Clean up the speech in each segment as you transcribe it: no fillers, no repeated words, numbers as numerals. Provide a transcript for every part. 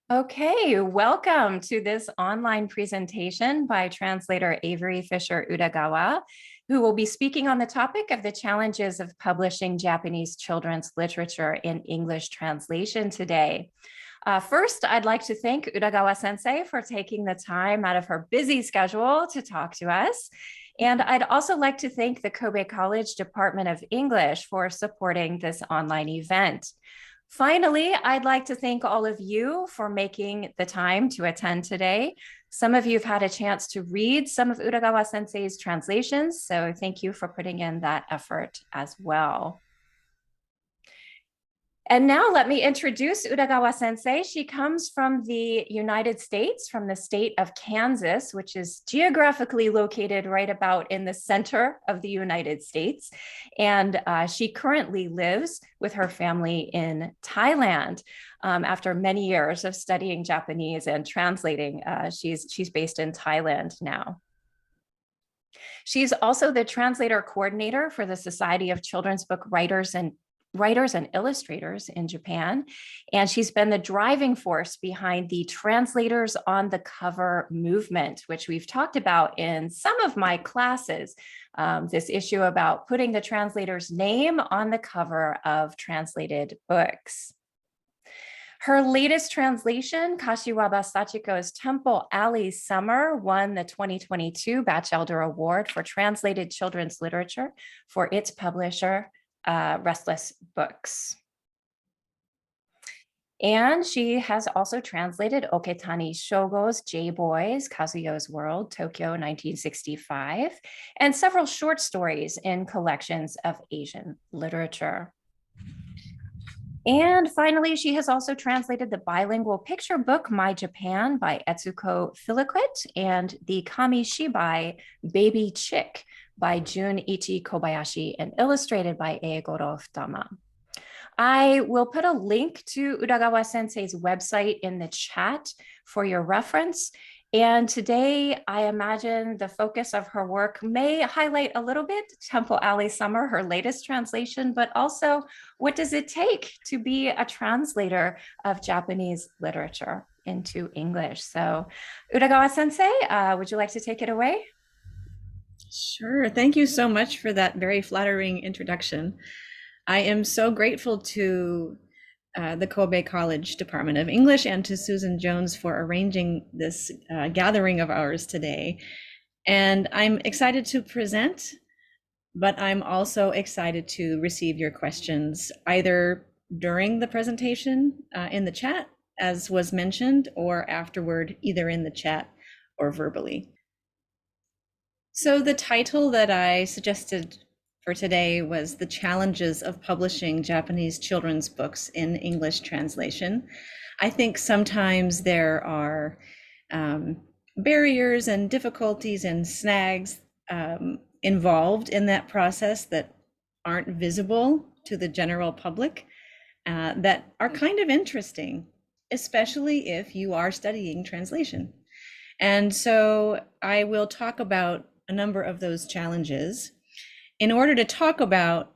Okay, welcome to this online presentation by translator Avery Fischer Udagawa, who will be speaking on the topic of the challenges of publishing Japanese children's literature in English translation today. First, I'd like to thank Udagawa sensei for taking the time out of her busy schedule to talk to us. And I'd also like to thank the Kobe College Department of English for supporting this online event. Finally, I'd like to thank all of you for making the time to attend today. Some of you have had a chance to read some of Udagawa sensei's translations, so thank you for putting in that effort as well. And now let me introduce Udagawa sensei. She comes from the United States, from the state of Kansas, which is geographically located right about in the center of the United States. And she currently lives with her family in Thailand. After many years of studying Japanese and translating, she's based in Thailand now. She's also the translator coordinator for the Society of Children's Book Writers and Illustrators in Japan. And she's been the driving force behind the Translators on the Cover movement, which we've talked about in some of my classes. This issue about putting the translator's name on the cover of translated books. Her latest translation, Kashiwaba Sachiko's Temple Alley Summer, won the 2022 Batchelder Award for Translated Children's Literature for its publisher, Restless Books. And she has also translated Oketani Shogo's J-Boys, Kazuyo's World, Tokyo 1965, and several short stories in collections of Asian literature. And finally, she has also translated the bilingual picture book, My Japan by Etsuko Filiquet, and the Kamishibai Baby Chick by Junichi Kobayashi and illustrated by Eigoro Futama. I will put a link to Udagawa sensei's website in the chat for your reference. And today, I imagine the focus of her work may highlight a little bit Temple Alley Summer, her latest translation, but also what does it take to be a translator of Japanese literature into English? So Udagawa sensei, would you like to take it away? Sure. Thank you so much for that very flattering introduction. I am so grateful to the Kobe College Department of English and to Susan Jones for arranging this gathering of ours today. And I'm excited to present, but I'm also excited to receive your questions either during the presentation in the chat, as was mentioned, or afterward, either in the chat or verbally. So the title that I suggested for today was The Challenges of Publishing Japanese Children's Books in English Translation. I think sometimes there are barriers and difficulties and snags involved in that process that aren't visible to the general public that are kind of interesting, especially if you are studying translation. And so I will talk about a number of those challenges. In order to talk about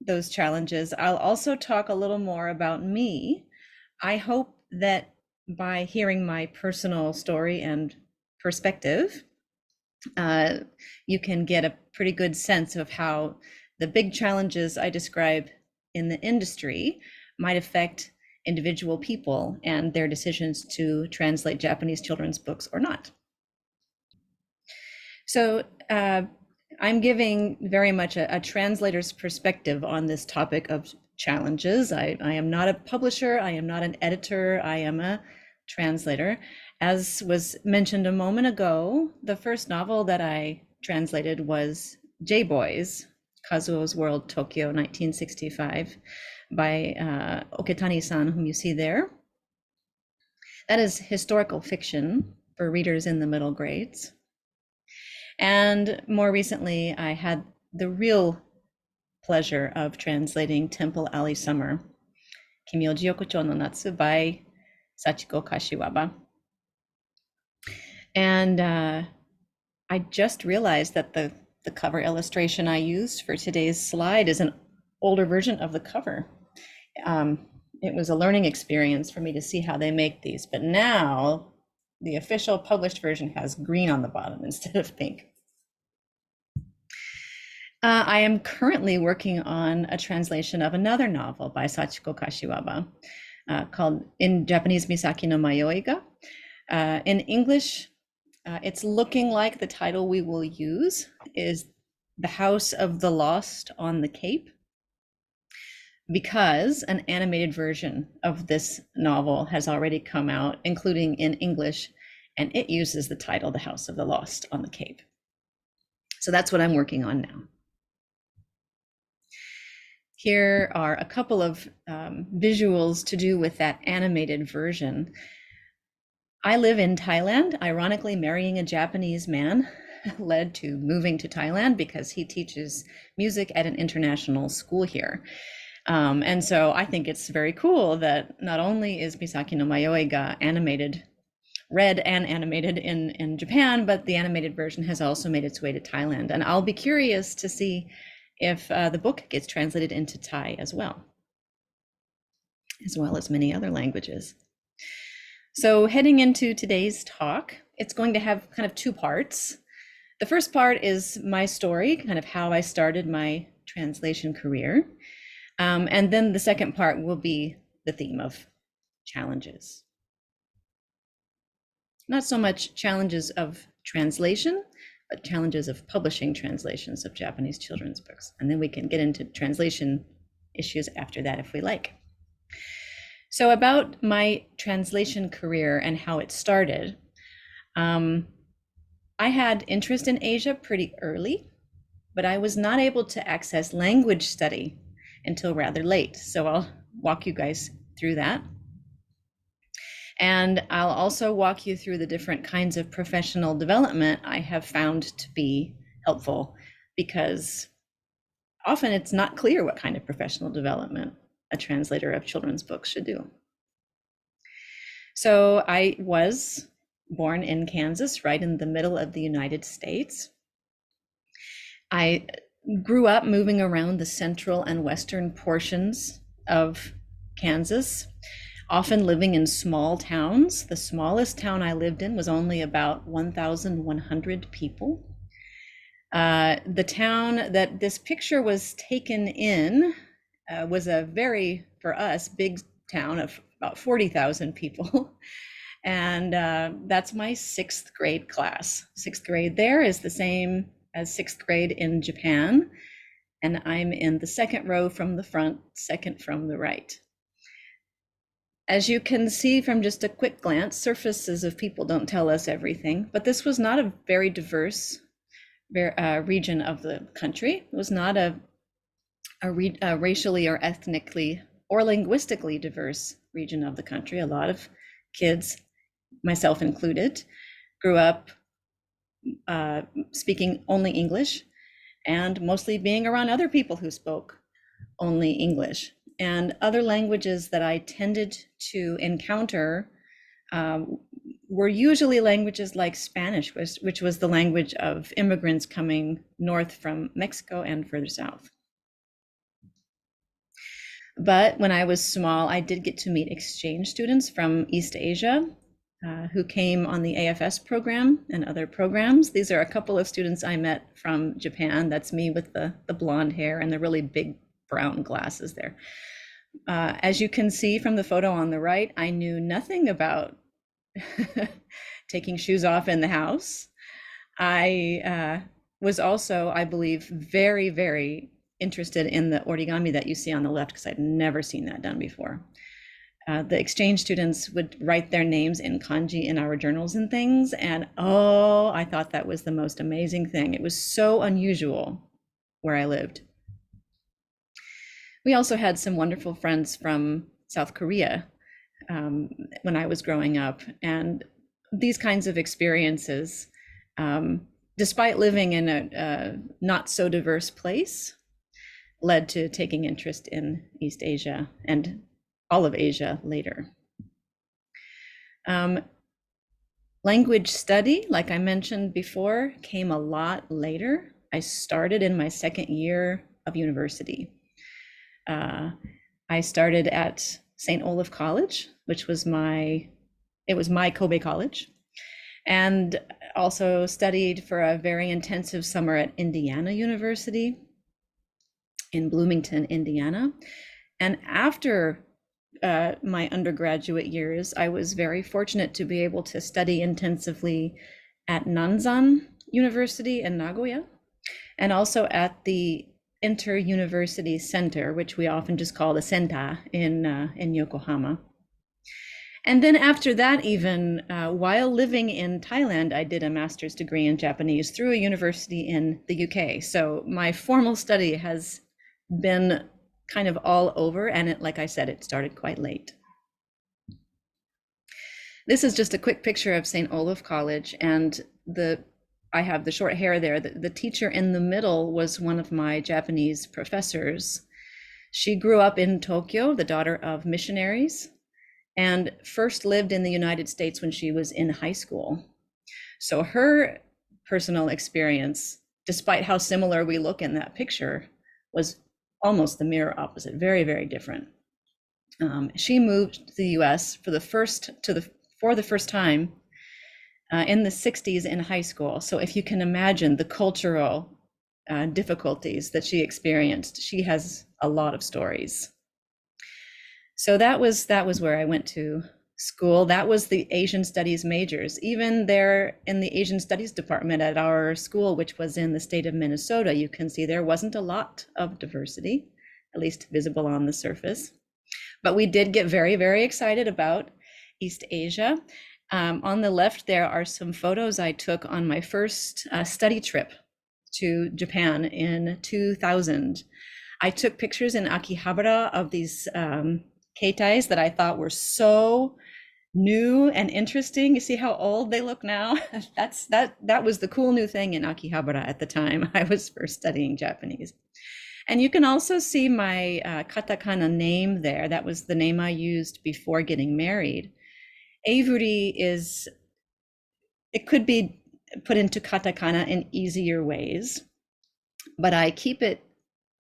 those challenges, I'll also talk a little more about me. I hope that by hearing my personal story and perspective, you can get a pretty good sense of how the big challenges I describe in the industry might affect individual people and their decisions to translate Japanese children's books or not. So I'm giving very much a translator's perspective on this topic of challenges. I am not a publisher, I am not an editor, I am a translator. As was mentioned a moment ago, the first novel that I translated was J-Boys, Kazuo's World, Tokyo 1965, by Oketani-san, whom you see there. That is historical fiction for readers in the middle grades. And more recently, I had the real pleasure of translating Temple Alley Summer, Kimyoji Yokocho no Natsu by Sachiko Kashiwaba. And I just realized that the cover illustration I used for today's slide is an older version of the cover. it was a learning experience for me to see how they make these. But now the official published version has green on the bottom instead of pink. I am currently working on a translation of another novel by Sachiko Kashiwaba called, in Japanese, Misaki no Mayoi ga. In English, it's looking like the title we will use is The House of the Lost on the Cape, because an animated version of this novel has already come out, including in English, and it uses the title The House of the Lost on the Cape. So that's what I'm working on now. Here are a couple of visuals to do with that animated version. I live in Thailand. Ironically, marrying a Japanese man led to moving to Thailand because he teaches music at an international school here. And so I think it's very cool that not only is Misaki no Mayoi ga animated, read and animated in Japan, but the animated version has also made its way to Thailand. And I'll be curious to see if the book gets translated into Thai as well as many other languages. So heading into today's talk, it's going to have kind of two parts. The first part is my story, kind of how I started my translation career. And then the second part will be the theme of challenges. Not so much challenges of translation, but challenges of publishing translations of Japanese children's books. And then we can get into translation issues after that if we like. So about my translation career and how it started, I had interest in Asia pretty early, but I was not able to access language study until rather late. So I'll walk you guys through that. And I'll also walk you through the different kinds of professional development I have found to be helpful, because often it's not clear what kind of professional development a translator of children's books should do. So I was born in Kansas, right in the middle of the United States. I grew up moving around the central and western portions of Kansas, often living in small towns. The smallest town I lived in was only about 1,100 people. The town that this picture was taken in was a very, for us, big town of about 40,000 people. And that's my 6th grade class. 6th grade there is the same as 6th grade in Japan. And I'm in the second row from the front, second from the right. As you can see from just a quick glance, surfaces of people don't tell us everything, but this was not a very diverse region of the country. It was not a racially or ethnically or linguistically diverse region of the country. A lot of kids, myself included, grew up speaking only English and mostly being around other people who spoke only English. And other languages that I tended to encounter were usually languages like Spanish, which was the language of immigrants coming north from Mexico and further south. But when I was small, I did get to meet exchange students from East Asia who came on the AFS program and other programs. These are a couple of students I met from Japan. That's me with the blonde hair and the really big brown glasses there. As you can see from the photo on the right, I knew nothing about taking shoes off in the house. I was also, I believe, very, very interested in the origami that you see on the left, because I'd never seen that done before. The exchange students would write their names in kanji in our journals and things, and oh, I thought that was the most amazing thing. It was so unusual where I lived. We also had some wonderful friends from South Korea when I was growing up. And these kinds of experiences, despite living in a not so diverse place, led to taking interest in East Asia and all of Asia later. Language study, like I mentioned before, came a lot later. I started in my 2nd year of university. I started at St. Olaf College, which was my Kobe college, and also studied for a very intensive summer at Indiana University in Bloomington, Indiana. And after my undergraduate years, I was very fortunate to be able to study intensively at Nanzan University in Nagoya, and also at the Inter-University Center, which we often just call the Senta in Yokohama. And then after that, even while living in Thailand, I did a master's degree in Japanese through a university in the UK. So my formal study has been kind of all over, and like I said, it started quite late. This is just a quick picture of St. Olaf College, and I have the short hair there. The teacher in the middle was one of my Japanese professors. She grew up in Tokyo, the daughter of missionaries, and first lived in the United States when she was in high school. So her personal experience, despite how similar we look in that picture, was almost the mirror opposite, very, very different. She moved to the US for the first time in the 60s in high school. So if you can imagine the cultural difficulties that she experienced, she has a lot of stories. So that was where I went to school. That was the Asian Studies majors. Even there in the Asian Studies department at our school, which was in the state of Minnesota, you can see there wasn't a lot of diversity, at least visible on the surface. But we did get very, very excited about East Asia. On the left, there are some photos I took on my first study trip to Japan in 2000. I took pictures in Akihabara of these keitais that I thought were so new and interesting. You see how old they look now? That was the cool new thing in Akihabara at the time I was first studying Japanese. And you can also see my katakana name there. That was the name I used before getting married. Avery it could be put into katakana in easier ways, but I keep it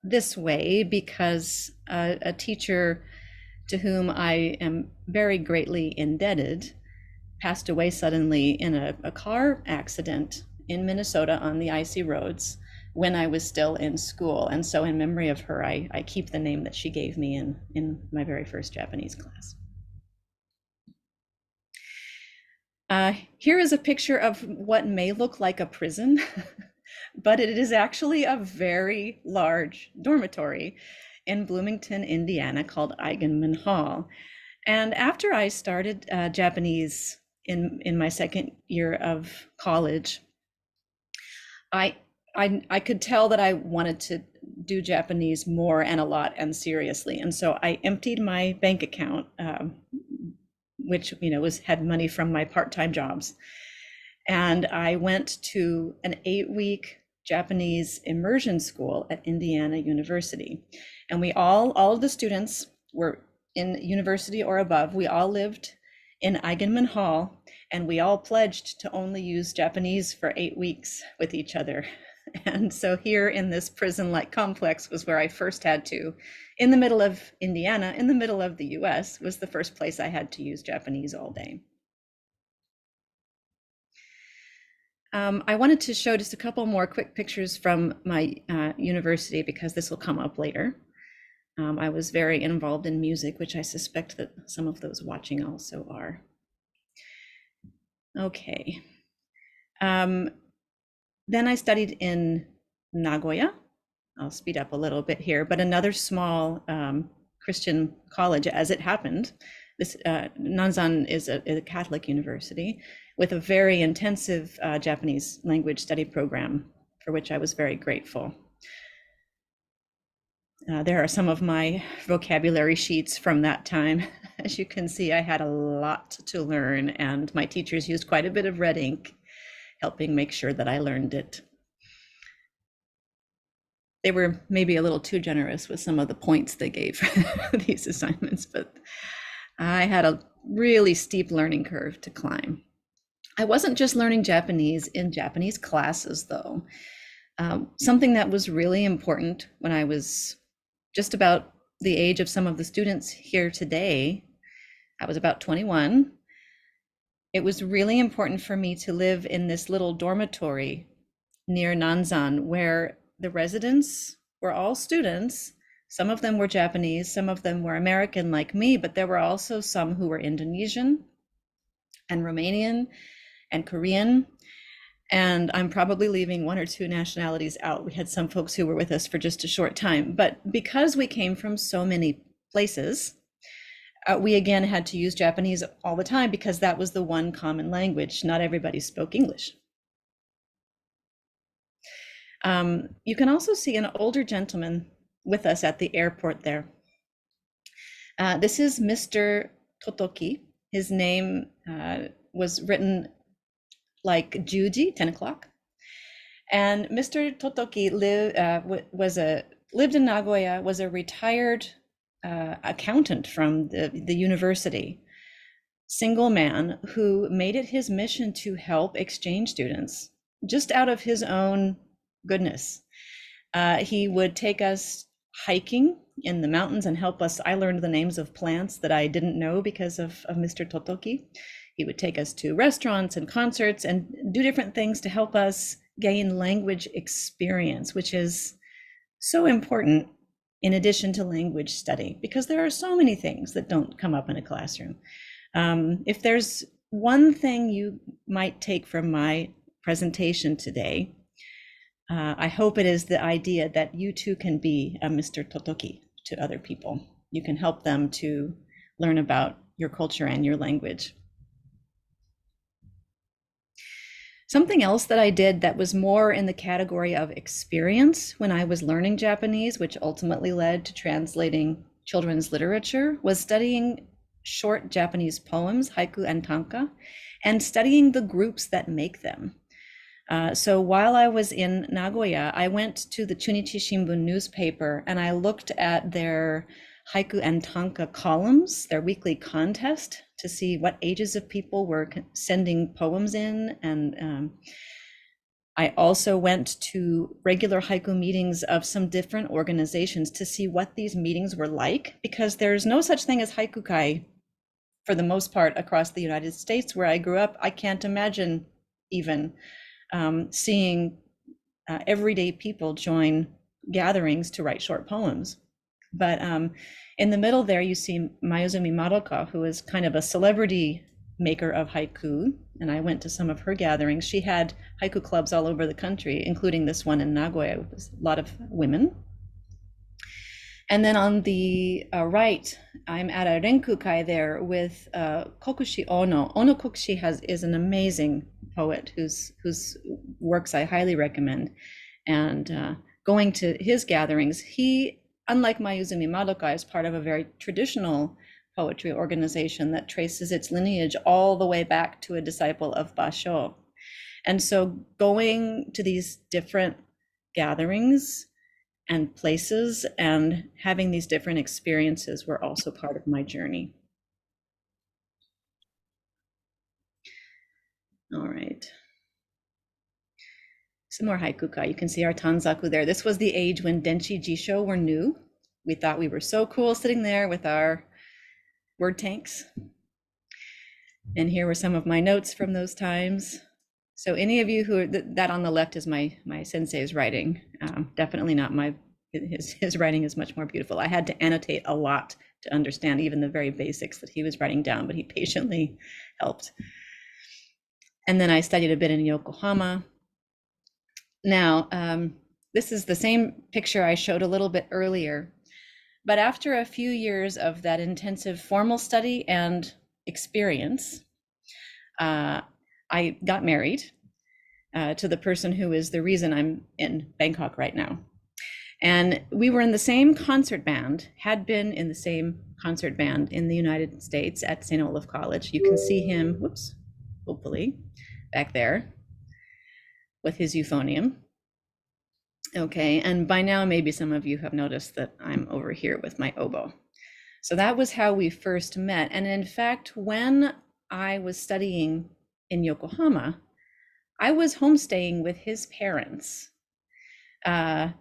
this way because a teacher to whom I am very greatly indebted passed away suddenly in a car accident in Minnesota on the icy roads when I was still in school. And so in memory of her, I keep the name that she gave me in my very first Japanese class. Here is a picture of what may look like a prison, but it is actually a very large dormitory in Bloomington, Indiana, called Eigenman Hall. And after I started Japanese in my second year of college, I could tell that I wanted to do Japanese more and a lot and seriously. And so I emptied my bank account, which had money from my part-time jobs. And I went to an 8-week Japanese immersion school at Indiana University. And we all of the students were in university or above. We all lived in Eigenman Hall, and we all pledged to only use Japanese for 8 weeks with each other. And so here in this prison-like complex was where I first had to, in the middle of Indiana, in the middle of the US, was the first place I had to use Japanese all day. I wanted to show just a couple more quick pictures from my university because this will come up later. I was very involved in music, which I suspect that some of those watching also are. Okay. Then I studied in Nagoya. I'll speed up a little bit here, but another small Christian college, as it happened. This Nanzan is a Catholic university with a very intensive Japanese language study program, for which I was very grateful. There are some of my vocabulary sheets from that time. As you can see, I had a lot to learn, and my teachers used quite a bit of red ink, helping make sure that I learned it. They were maybe a little too generous with some of the points they gave for these assignments, but I had a really steep learning curve to climb. I wasn't just learning Japanese in Japanese classes, though. Something that was really important when I was just about the age of some of the students here today, I was about 21. It was really important for me to live in this little dormitory near Nanzan, where the residents were all students. Some of them were Japanese, some of them were American like me, but there were also some who were Indonesian and Romanian and Korean. And I'm probably leaving one or two nationalities out. We had some folks who were with us for just a short time, but because we came from so many places, we again had to use Japanese all the time because that was the one common language. Not everybody spoke English. You can also see an older gentleman with us at the airport there. This is Mr. Totoki. His name was written like Juji, 10 o'clock. And Mr. Totoki lived in Nagoya, was a retired accountant from the university, single man who made it his mission to help exchange students just out of his own goodness. He would take us hiking in the mountains and help us. I learned the names of plants that I didn't know because of Mr. Totoki. He would take us to restaurants and concerts and do different things to help us gain language experience, which is so important in addition to language study, because there are so many things that don't come up in a classroom. If there's one thing you might take from my presentation today, I hope it is the idea that you too can be a Mr. Totoki to other people. You can help them to learn about your culture and your language. Something else that I did that was more in the category of experience when I was learning Japanese, which ultimately led to translating children's literature, was studying short Japanese poems, haiku and tanka, and studying the groups that make them. So while I was in Nagoya, I went to the Chunichi Shimbun newspaper and I looked at their haiku and tanka columns, their weekly contest, to see what ages of people were sending poems in. And I also went to regular haiku meetings of some different organizations to see what these meetings were like, because there's no such thing as haikukai for the most part across the United States where I grew up. I can't imagine even seeing everyday people join gatherings to write short poems. But in the middle there, you see Mayuzumi Madoka, who is kind of a celebrity maker of haiku. And I went to some of her gatherings. She had haiku clubs all over the country, including this one in Nagoya with a lot of women. And then on the right, I'm at a renkukai there with Kokushi Ono. Ono Kokushi is an amazing poet whose works I highly recommend. And going to his gatherings, he, unlike Mayuzumi Madoka, is part of a very traditional poetry organization that traces its lineage all the way back to a disciple of Basho. And so going to these different gatherings and places and having these different experiences were also part of my journey. All right. Some more haikukai. You can see our tanzaku there. This was the age when Denshi Jisho were new. We thought we were so cool sitting there with our word tanks. And here were some of my notes from those times. So any of you who, that on the left is my sensei's writing. Definitely not his writing is much more beautiful. I had to annotate a lot to understand even the very basics that he was writing down, but he patiently helped. And then I studied a bit in Yokohama. Now, this is the same picture I showed a little bit earlier, but after a few years of that intensive formal study and experience, I got married to the person who is the reason I'm in Bangkok right now. And we were in the same concert band, had been in the same concert band in the United States at St. Olaf College. You can see him, whoops, hopefully, back there with his euphonium. Okay, and by now maybe some of you have noticed that I'm over here with my oboe. So that was how we first met. And in fact, when I was studying in Yokohama, I was homestaying with his parents. They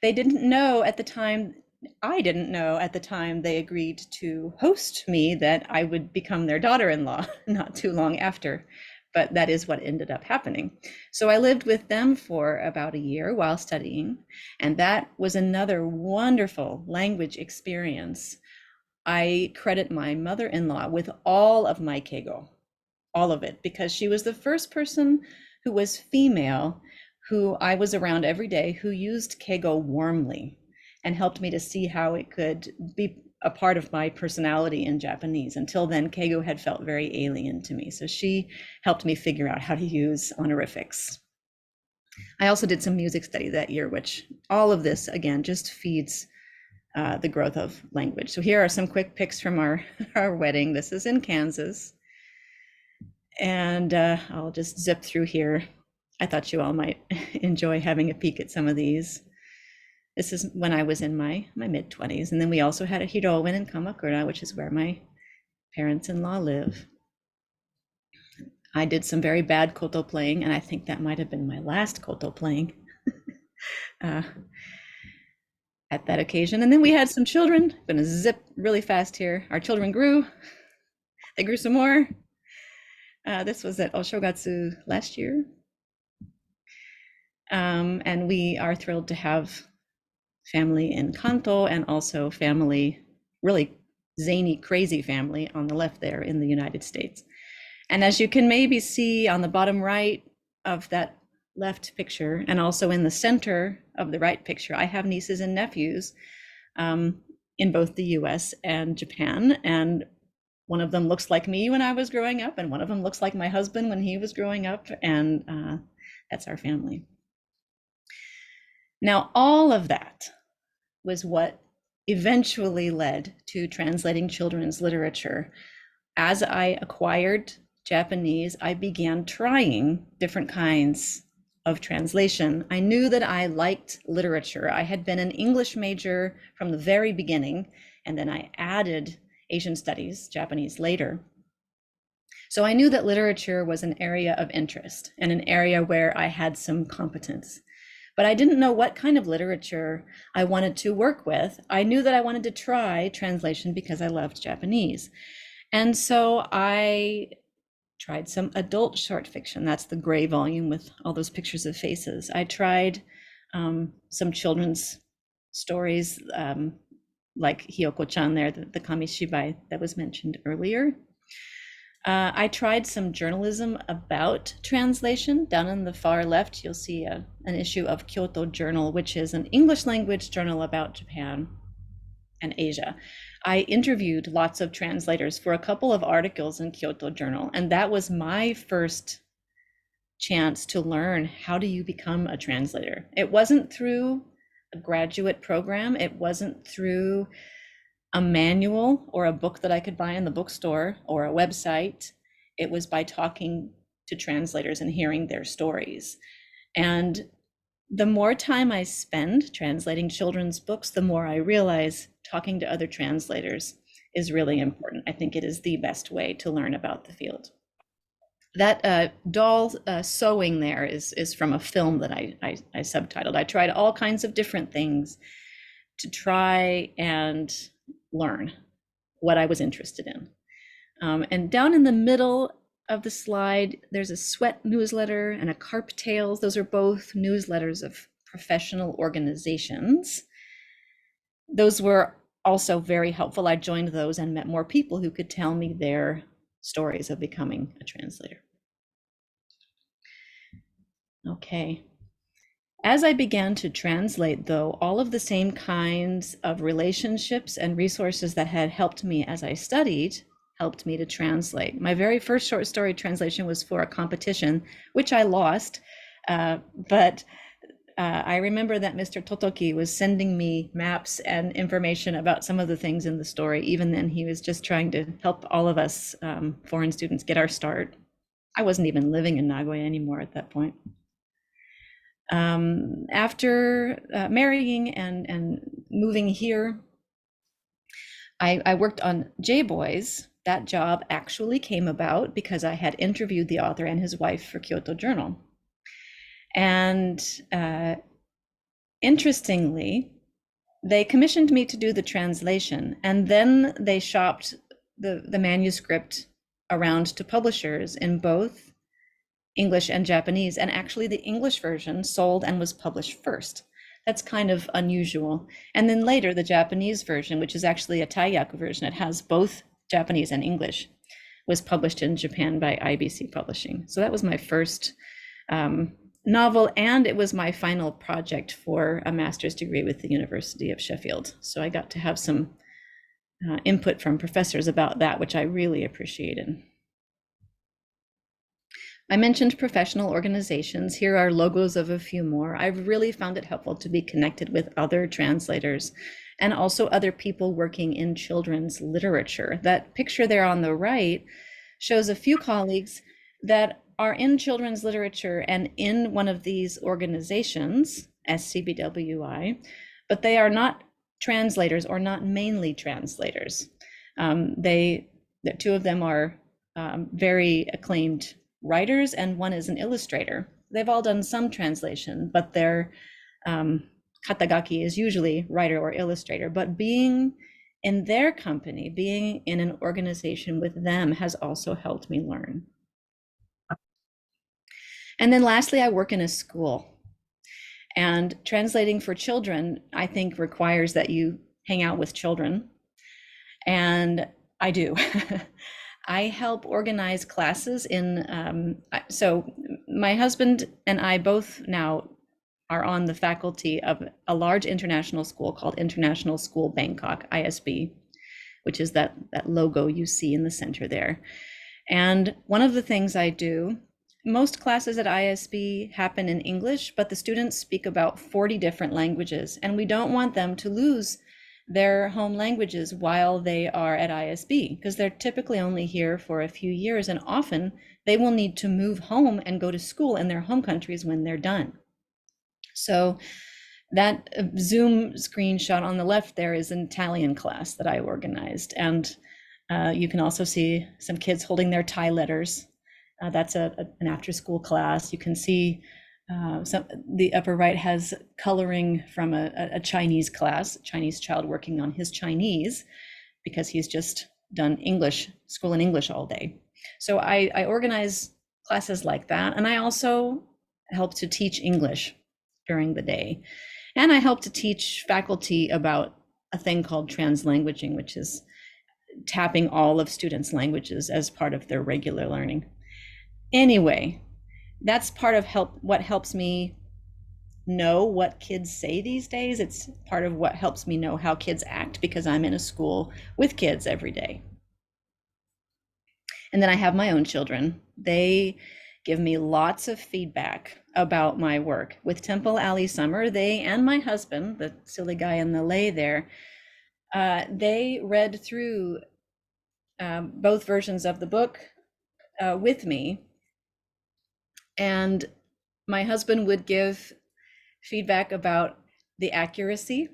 didn't know at the time I didn't know at the time they agreed to host me that I would become their daughter-in-law not too long after, but that is what ended up happening. So I lived with them for about a year while studying, and that was another wonderful language experience. I credit my mother-in-law with all of my keigo, all of it, because she was the first person who was female who I was around every day who used keigo warmly and helped me to see how it could be a part of my personality in Japanese. Until then, keigo had felt very alien to me. So she helped me figure out how to use honorifics. I also did some music study that year, which all of this, again, just feeds the growth of language. So here are some quick pics from our wedding. This is in Kansas. And I'll just zip through here. I thought you all might enjoy having a peek at some of these. This is when I was in my mid-20s. And then we also had a Hiroin in Kamakura, which is where my parents-in-law live. I did some very bad koto playing, and I think that might have been my last koto playing at that occasion. And then we had some children. I'm gonna zip really fast here. Our children grew. They grew some more. This was at Oshogatsu last year. And we are thrilled to have family in Kanto and also family, really zany, crazy family on the left there in the United States. And as you can maybe see on the bottom right of that left picture, and also in the center of the right picture, I have nieces and nephews in both the US and Japan. And one of them looks like me when I was growing up, and one of them looks like my husband when he was growing up, and that's our family. Now, all of that was what eventually led to translating children's literature. As I acquired Japanese, I began trying different kinds of translation. I knew that I liked literature. I had been an English major from the very beginning, and then I added Asian studies, Japanese later. So I knew that literature was an area of interest and an area where I had some competence. But I didn't know what kind of literature I wanted to work with. I knew that I wanted to try translation because I loved Japanese. And so I tried some adult short fiction. That's the gray volume with all those pictures of faces. I tried some children's stories like Hiyoko-chan there, the kamishibai that was mentioned earlier. I tried some journalism about translation. Down in the far left, you'll see an issue of Kyoto Journal, which is an English language journal about Japan and Asia. I interviewed lots of translators for a couple of articles in Kyoto Journal, and that was my first chance to learn how do you become a translator. It wasn't through a graduate program. It wasn't through a manual or a book that I could buy in the bookstore or a website. It was by talking to translators and hearing their stories. And the more time I spend translating children's books, the more I realize talking to other translators is really important. I think it is the best way to learn about the field. That doll sewing there is from a film that I subtitled. I tried all kinds of different things to try and learn what I was interested in. And down in the middle of the slide, there's a Sweat newsletter and a Carp Tales. Those are both newsletters of professional organizations. Those were also very helpful. I joined those and met more people who could tell me their stories of becoming a translator. Okay. As I began to translate, though, all of the same kinds of relationships and resources that had helped me as I studied helped me to translate. My very first short story translation was for a competition, which I lost, but I remember that Mr. Totoki was sending me maps and information about some of the things in the story. Even then, he was just trying to help all of us foreign students get our start. I wasn't even living in Nagoya anymore at that point. After marrying and moving here, I worked on J-Boys. That job actually came about because I had interviewed the author and his wife for Kyoto Journal. And interestingly, they commissioned me to do the translation, and then they shopped the manuscript around to publishers in both English and Japanese, and actually the English version sold and was published first. That's kind of unusual. And then later, the Japanese version, which is actually a taiyaku version, it has both Japanese and English, was published in Japan by IBC Publishing. So that was my first novel, and it was my final project for a master's degree with the University of Sheffield. So I got to have some input from professors about that, which I really appreciated. I mentioned professional organizations. Here are logos of a few more. I've really found it helpful to be connected with other translators and also other people working in children's literature. That picture there on the right shows a few colleagues that are in children's literature and in one of these organizations, SCBWI, but they are not translators or not mainly translators. The two of them are very acclaimed writers, and one is an illustrator. They've all done some translation, but their katagaki is usually writer or illustrator. But being in their company, being in an organization with them has also helped me learn. And then lastly, I work in a school. And translating for children, I think, requires that you hang out with children. And I do. I help organize classes in, so my husband and I both now are on the faculty of a large international school called International School Bangkok, ISB, which is that logo you see in the center there. And one of the things I do, most classes at ISB happen in English, but the students speak about 40 different languages, and we don't want them to lose their home languages while they are at ISB, because they're typically only here for a few years, and often they will need to move home and go to school in their home countries when they're done. So that Zoom screenshot on the left there is an Italian class that I organized, and you can also see some kids holding their Thai letters. That's an after-school class. You can see the upper right has coloring from a Chinese class, a Chinese child working on his Chinese because he's just done English, school in English all day. So I organize classes like that. And I also help to teach English during the day. And I help to teach faculty about a thing called translanguaging, which is tapping all of students' languages as part of their regular learning. Anyway, that's part of what helps me know what kids say these days. It's part of what helps me know how kids act, because I'm in a school with kids every day. And then I have my own children. They give me lots of feedback about my work. With Temple Alley Summer, they and my husband, the silly guy in the lei there, they read through both versions of the book with me. And my husband would give feedback about the accuracy,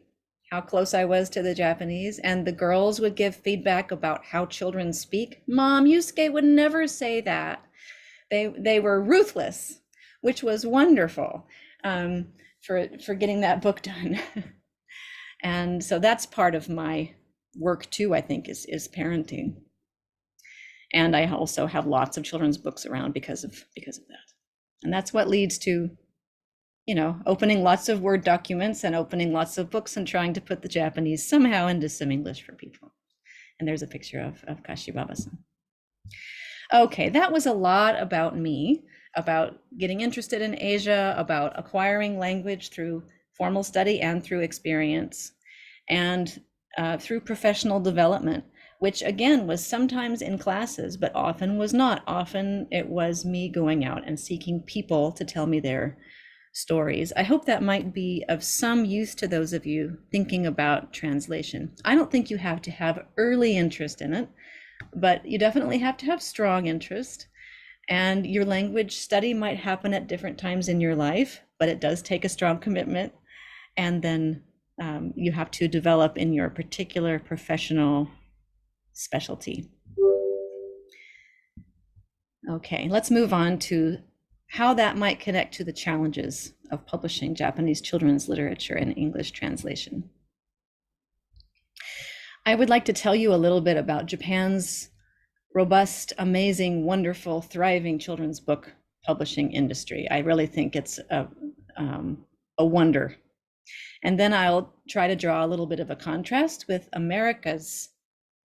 how close I was to the Japanese, and the girls would give feedback about how children speak. Mom, Yusuke would never say that. They were ruthless, which was wonderful for getting that book done. And so that's part of my work too, I think, is parenting. And I also have lots of children's books around because of that. And that's what leads to, opening lots of Word documents and opening lots of books and trying to put the Japanese somehow into some English for people. And there's a picture of Kashibaba-san. Okay, that was a lot about me, about getting interested in Asia, about acquiring language through formal study and through experience, and through professional development, which again was sometimes in classes, but often was not. Often it was me going out and seeking people to tell me their stories. I hope that might be of some use to those of you thinking about translation. I don't think you have to have early interest in it, but you definitely have to have strong interest. And your language study might happen at different times in your life, but it does take a strong commitment. And then you have to develop in your particular professional specialty. Okay, let's move on to how that might connect to the challenges of publishing Japanese children's literature in English translation. I would like to tell you a little bit about Japan's robust, amazing, wonderful, thriving children's book publishing industry. I really think it's a wonder. And then I'll try to draw a little bit of a contrast with America's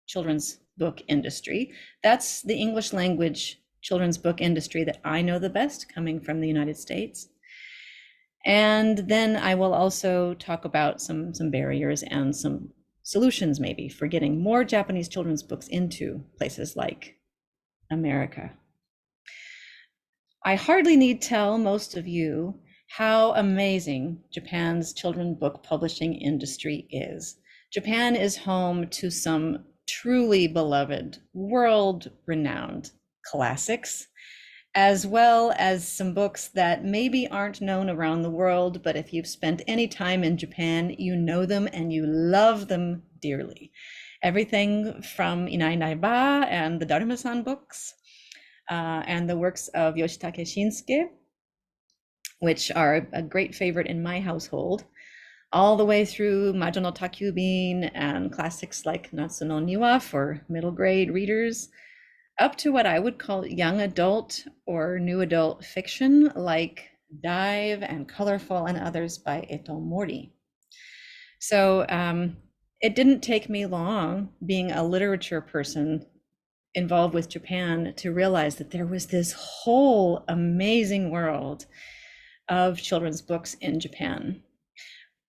children's book industry. That's the English language children's book industry that I know the best, coming from the United States. And then I will also talk about some barriers and some solutions maybe for getting more Japanese children's books into places like America. I hardly need tell most of you how amazing Japan's children's book publishing industry is. Japan is home to some truly beloved, world-renowned classics, as well as some books that maybe aren't known around the world, but if you've spent any time in Japan, you know them and you love them dearly. Everything from Inai Naiba and the Dharma-san books, and the works of Yoshitake Shinsuke, which are a great favorite in my household, all the way through Majo no Takyubin and classics like Natsu no Niwa for middle grade readers, up to what I would call young adult or new adult fiction like Dive and Colorful and others by Eto Mori. So it didn't take me long, being a literature person involved with Japan, to realize that there was this whole amazing world of children's books in Japan.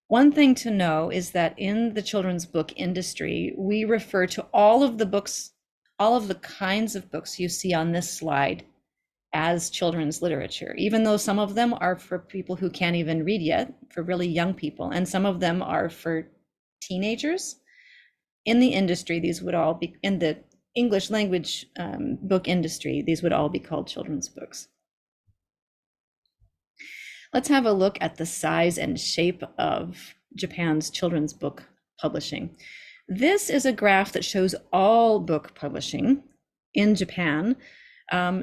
One thing to know is that in the children's book industry, we refer to all of the books, all of the kinds of books you see on this slide as children's literature, even though some of them are for people who can't even read yet, for really young people, and some of them are for teenagers. In the industry, these would all be, in the English language book industry, these would all be called children's books. Let's have a look at the size and shape of Japan's children's book publishing. This is a graph that shows all book publishing in Japan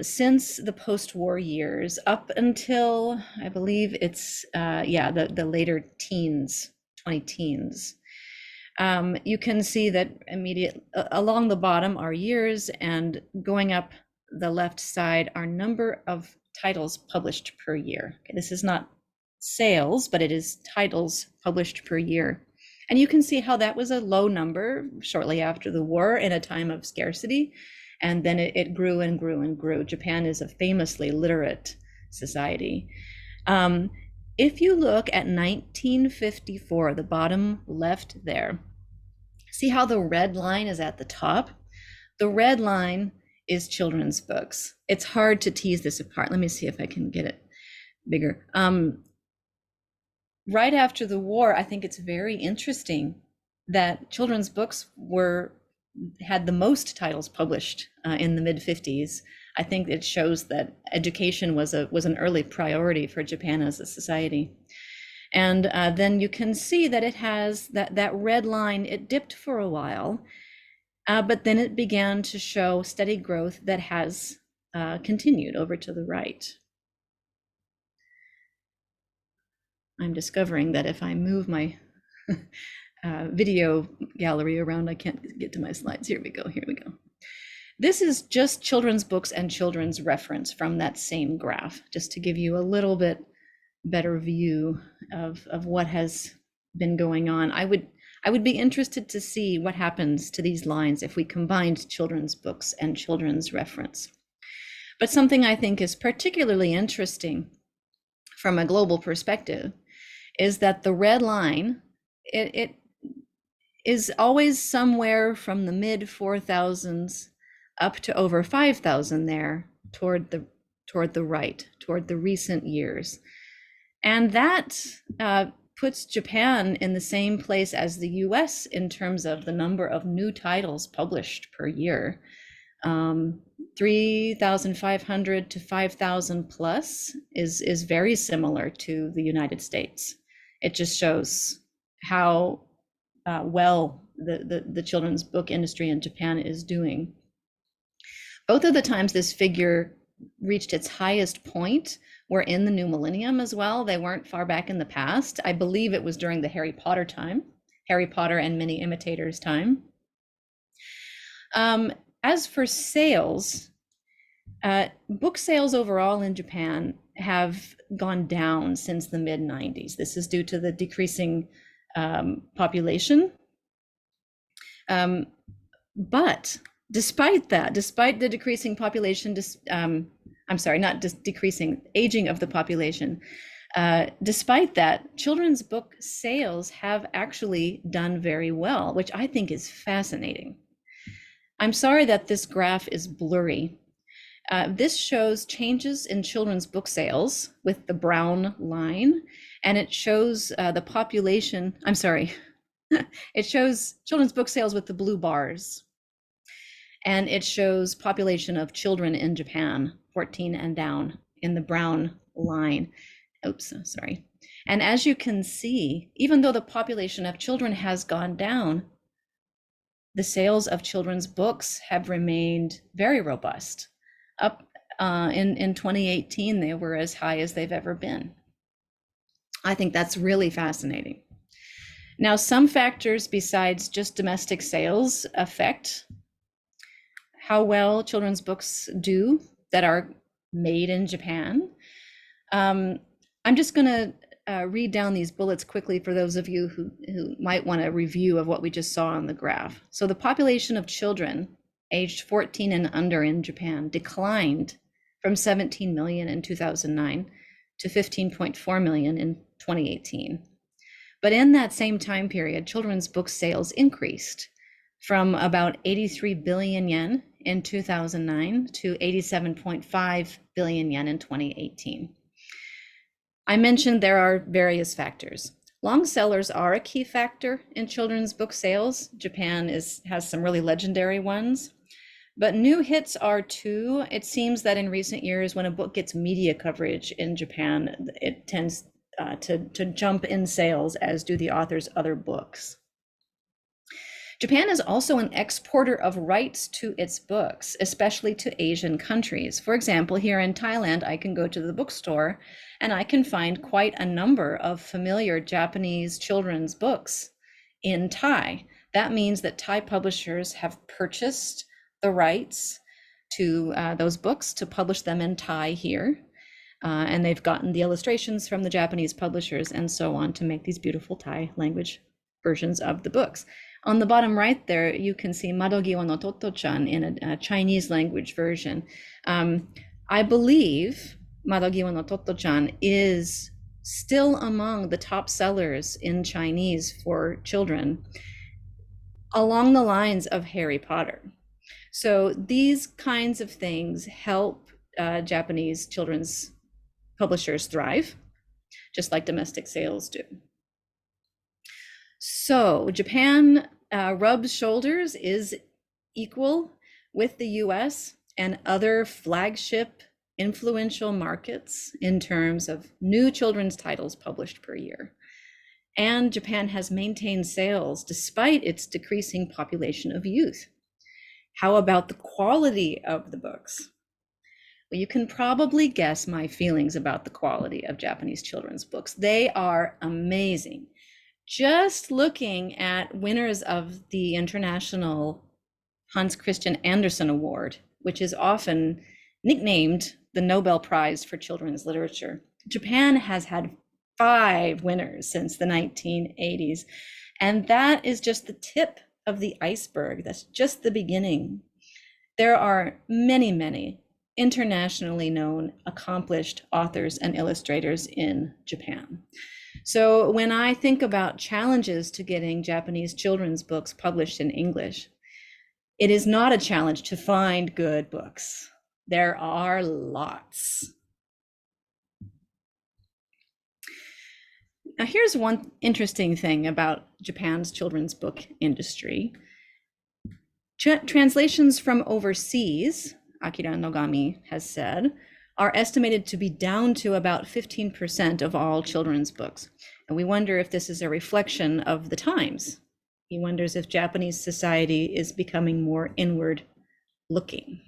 since the post-war years up until, I believe it's, the later teens, 20-teens. You can see that along the bottom are years, and going up the left side are number of titles published per year. Okay, this is not sales, but it is titles published per year. And you can see how that was a low number shortly after the war in a time of scarcity. And then it grew and grew and grew. Japan is a famously literate society. If you look at 1954, the bottom left there, see how the red line is at the top? The red line is children's books. It's hard to tease this apart. Let me see if I can get it bigger. Right after the war, I think it's very interesting that children's books had the most titles published in the mid-50s. I think it shows that education was an early priority for Japan as a society. And then you can see that it has that red line. It dipped for a while, but then it began to show steady growth that has continued over to the right. I'm discovering that if I move my video gallery around, I can't get to my slides. Here we go. This is just children's books and children's reference from that same graph, just to give you a little bit better view of what has been going on. I would be interested to see what happens to these lines if we combined children's books and children's reference. But something I think is particularly interesting from a global perspective is that the red line, it is always somewhere from the mid 4,000s up to over 5,000 there toward the right, toward the recent years. And that puts Japan in the same place as the US in terms of the number of new titles published per year. 3,500 to 5,000 plus is very similar to the United States. It just shows how well the children's book industry in Japan is doing. Both of the times this figure reached its highest point were in the new millennium as well. They weren't far back in the past. I believe it was during the Harry Potter time, Harry Potter and Many Imitators time. As for sales, book sales overall in Japan have gone down since the mid-90s. This is due to the decreasing population. But despite that, despite the decreasing population, decreasing, aging of the population, despite that, children's book sales have actually done very well, which I think is fascinating. I'm sorry that this graph is blurry. This shows changes in children's book sales with the brown line, and it shows the population, it shows children's book sales with the blue bars. And it shows population of children in Japan, 14 and down, in the brown line. Oops, sorry. And as you can see, even though the population of children has gone down, the sales of children's books have remained very robust. Up in 2018, they were as high as they've ever been. I think that's really fascinating. Now, some factors besides just domestic sales affect how well children's books do that are made in Japan. I'm just going to read down these bullets quickly for those of you who might want a review of what we just saw on the graph. So the population of children aged 14 and under in Japan declined from 17 million in 2009 to 15.4 million in 2018. But in that same time period, children's book sales increased from about 83 billion yen in 2009 to 87.5 billion yen in 2018. I mentioned there are various factors. Long sellers are a key factor in children's book sales. Japan has some really legendary ones, but new hits are too. It seems that in recent years, when a book gets media coverage in Japan, it tends to jump in sales, as do the author's other books. Japan is also an exporter of rights to its books, especially to Asian countries. For example, here in Thailand, I can go to the bookstore and I can find quite a number of familiar Japanese children's books in Thai. That means that Thai publishers have purchased the rights to those books to publish them in Thai here. And they've gotten the illustrations from the Japanese publishers and so on to make these beautiful Thai language versions of the books. On the bottom right there, you can see Madogiwa no Totto-chan in a Chinese language version. I believe Madogiwa no Totto-chan is still among the top sellers in Chinese for children, along the lines of Harry Potter. So these kinds of things help Japanese children's publishers thrive, just like domestic sales do. So Japan rubs shoulders, is equal with the US and other flagship influential markets in terms of new children's titles published per year. And Japan has maintained sales despite its decreasing population of youth. How about the quality of the books? Well, you can probably guess my feelings about the quality of Japanese children's books. They are amazing. Just looking at winners of the International Hans Christian Andersen Award, which is often nicknamed the Nobel Prize for Children's Literature, Japan has had 5 winners since the 1980s. And that is just the tip of the iceberg. That's just the beginning. There are many, many internationally known, accomplished authors and illustrators in Japan. So when I think about challenges to getting Japanese children's books published in English, it is not a challenge to find good books. There are lots. Now, here's one interesting thing about Japan's children's book industry. Translations from overseas, Akira Nogami has said, are estimated to be down to about 15% of all children's books. And we wonder if this is a reflection of the times. He wonders if Japanese society is becoming more inward looking.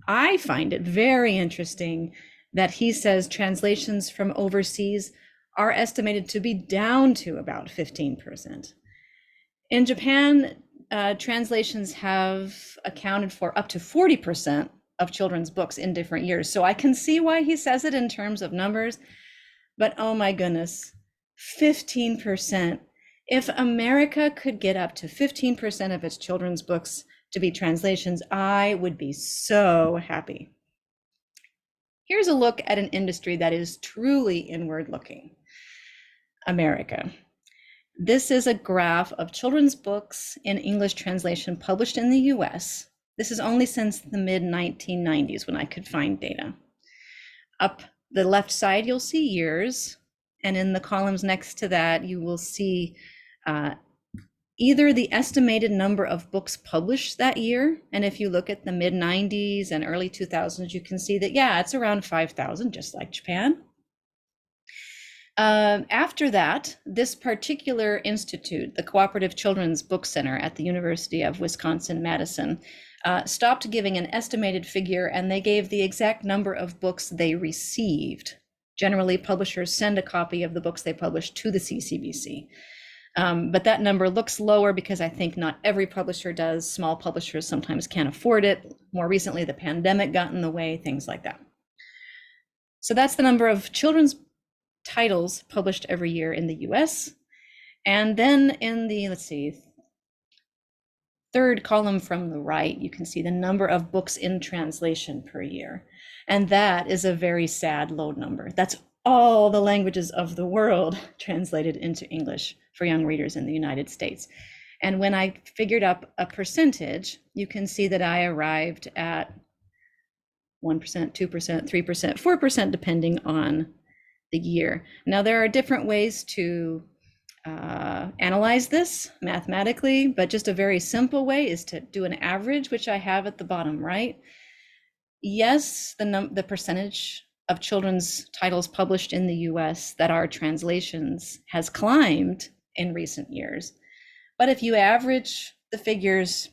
I find it very interesting that he says translations from overseas are estimated to be down to about 15%. In Japan, translations have accounted for up to 40% of children's books in different years. So I can see why he says it in terms of numbers, but oh my goodness, 15%. If America could get up to 15% of its children's books to be translations, I would be so happy. Here's a look at an industry that is truly inward looking. America. This is a graph of children's books in English translation published in the US. This is only since the mid-1990s when I could find data. Up the left side, you'll see years, and in the columns next to that, you will see either the estimated number of books published that year, and if you look at the mid-90s and early 2000s, you can see that, yeah, it's around 5,000, just like Japan. After that, this particular institute, the Cooperative Children's Book Center at the University of Wisconsin-Madison, stopped giving an estimated figure, and they gave the exact number of books they received. Generally, publishers send a copy of the books they publish to the CCBC. But that number looks lower because I think not every publisher does. Small publishers sometimes can't afford it. More recently, the pandemic got in the way, things like that. So that's the number of children's titles published every year in the US. And then in the, let's see, third column from the right, you can see the number of books in translation per year. And that is a very sad low number. That's all the languages of the world translated into English for young readers in the United States. And when I figured up a percentage, you can see that I arrived at 1%, 2%, 3%, 4%, depending on the year. Now, there are different ways to analyze this mathematically, but just a very simple way is to do an average, which I have at the bottom right. Yes, the percentage of children's titles published in the US that are translations has climbed in recent years. But if you average the figures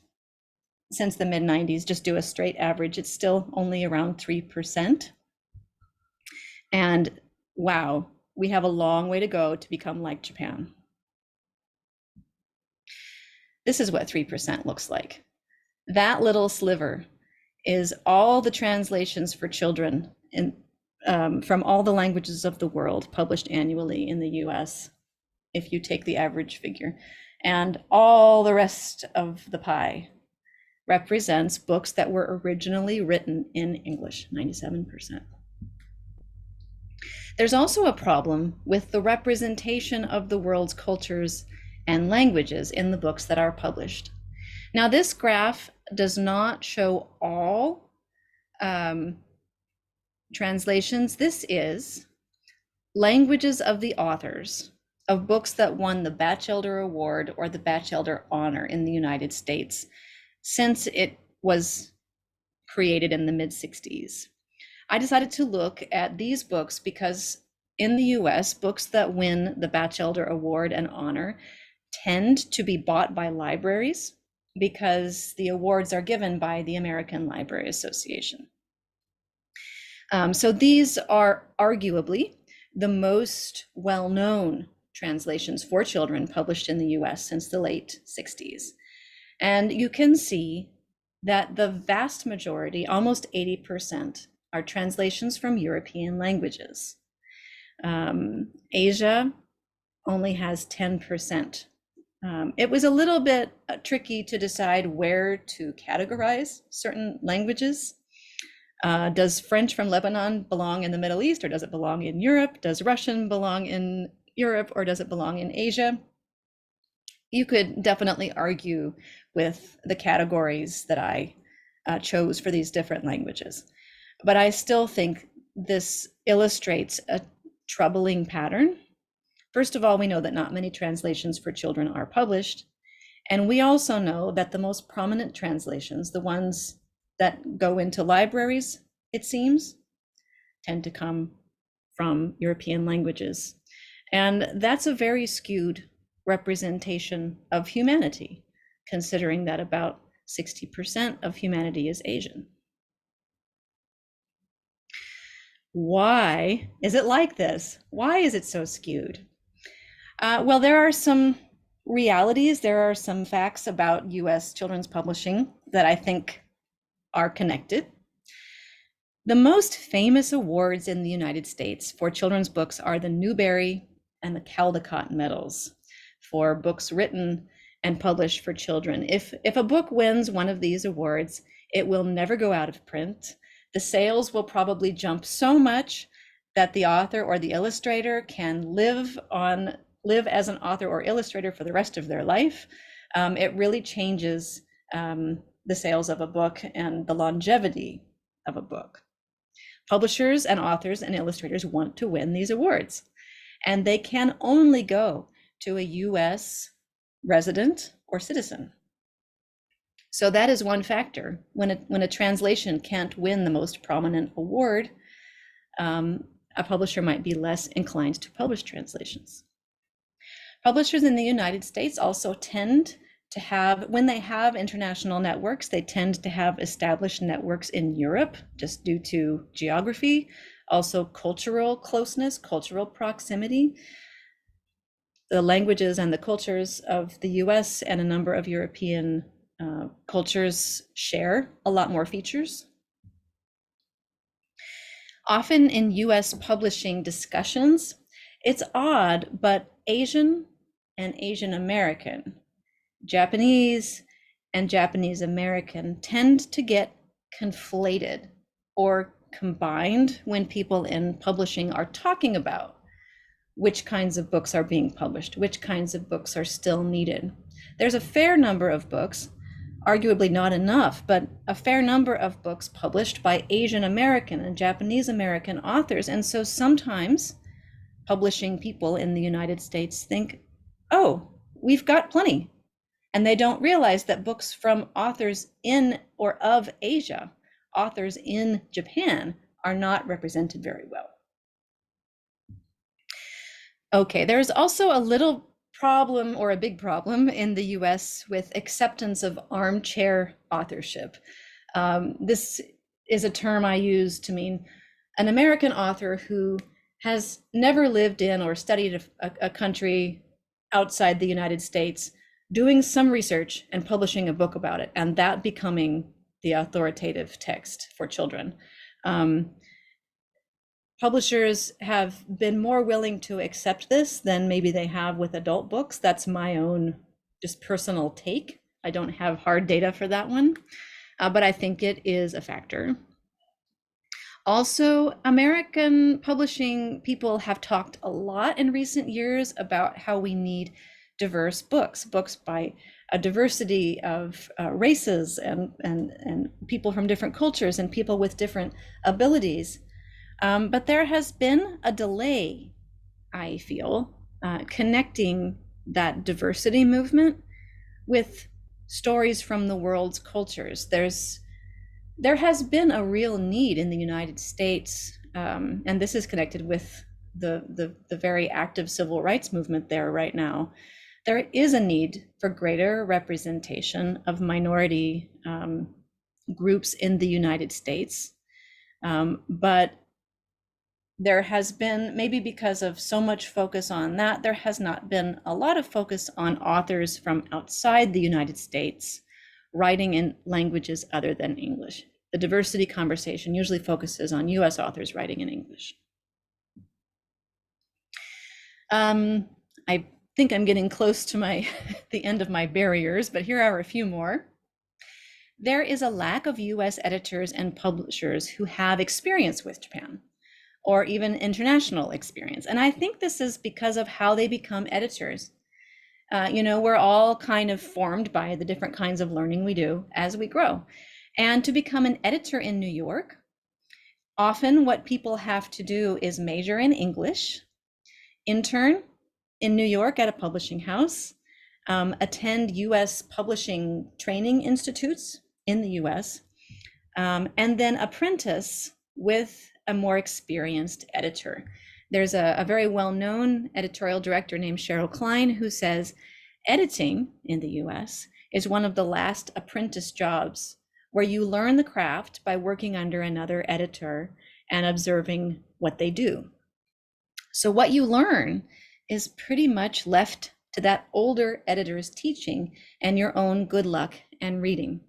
since the mid-90s, just do a straight average, it's still only around 3%. And wow, we have a long way to go to become like Japan. This is what 3% looks like. That little sliver is all the translations for children from all the languages of the world published annually in the US, if you take the average figure. And all the rest of the pie represents books that were originally written in English, 97%. There's also a problem with the representation of the world's cultures and languages in the books that are published. Now, this graph does not show all translations. This is languages of the authors of books that won the Batchelder Award or the Batchelder Honor in the United States since it was created in the mid-60s. I decided to look at these books because in the US, books that win the Batchelder Award and Honor tend to be bought by libraries because the awards are given by the American Library Association. So these are arguably the most well-known translations for children published in the US since the late 60s. And you can see that the vast majority, almost 80%, are translations from European languages. Asia only has 10%. It was a little bit tricky to decide where to categorize certain languages. Does French from Lebanon belong in the Middle East, or does it belong in Europe? Does Russian belong in Europe, or does it belong in Asia? You could definitely argue with the categories that I chose for these different languages. But I still think this illustrates a troubling pattern. First of all, we know that not many translations for children are published. And we also know that the most prominent translations, the ones that go into libraries, it seems, tend to come from European languages. And that's a very skewed representation of humanity, considering that about 60% of humanity is Asian. Why is it like this? Why is it so skewed? Well, there are some realities. There are some facts about US children's publishing that I think are connected. The most famous awards in the United States for children's books are the Newbery and the Caldecott medals for books written and published for children. If a book wins one of these awards, it will never go out of print. The sales will probably jump so much that the author or the illustrator can live as an author or illustrator for the rest of their life. It really changes the sales of a book and the longevity of a book. Publishers and authors and illustrators want to win these awards, and they can only go to a US resident or citizen. So that is one factor. When a translation can't win the most prominent award, a publisher might be less inclined to publish translations. Publishers in the United States also tend to have, when they have international networks, they tend to have established networks in Europe, just due to geography, also cultural closeness, cultural proximity. The languages and the cultures of the US and a number of European cultures share a lot more features. Often in US publishing discussions, it's odd, but Asian and Asian American, Japanese and Japanese American tend to get conflated or combined when people in publishing are talking about which kinds of books are being published, which kinds of books are still needed. There's a fair number of books, arguably not enough, but a fair number of books published by Asian American and Japanese American authors. And so sometimes publishing people in the United States think, oh, we've got plenty. And they don't realize that books from authors in or of Asia, authors in Japan, are not represented very well. Okay, there's also a little problem or a big problem in the US with acceptance of armchair authorship. This is a term I use to mean an American author who has never lived in or studied a country outside the United States, doing some research and publishing a book about it, and that becoming the authoritative text for children. Publishers have been more willing to accept this than maybe they have with adult books. That's my own just personal take. I don't have hard data for that one, but I think it is a factor. Also, American publishing people have talked a lot in recent years about how we need diverse books by a diversity of races and people from different cultures and people with different abilities. But there has been a delay, I feel, connecting that diversity movement with stories from the world's cultures. There has been a real need in the United States, and this is connected with the very active civil rights movement there right now. There is a need for greater representation of minority groups in the United States, but there has been, maybe because of so much focus on that, there has not been a lot of focus on authors from outside the United States writing in languages other than English. The diversity conversation usually focuses on US authors writing in English. I think I'm getting close to the end of my barriers, but here are a few more. There is a lack of US editors and publishers who have experience with Japan, or even international experience. And I think this is because of how they become editors. We're all kind of formed by the different kinds of learning we do as we grow. And to become an editor in New York, often what people have to do is major in English, intern in New York at a publishing house, attend US publishing training institutes in the US, and then apprentice with a more experienced editor. There's a very well-known editorial director named Cheryl Klein who says editing in the US is one of the last apprentice jobs where you learn the craft by working under another editor and observing what they do. So what you learn is pretty much left to that older editor's teaching and your own good luck and reading.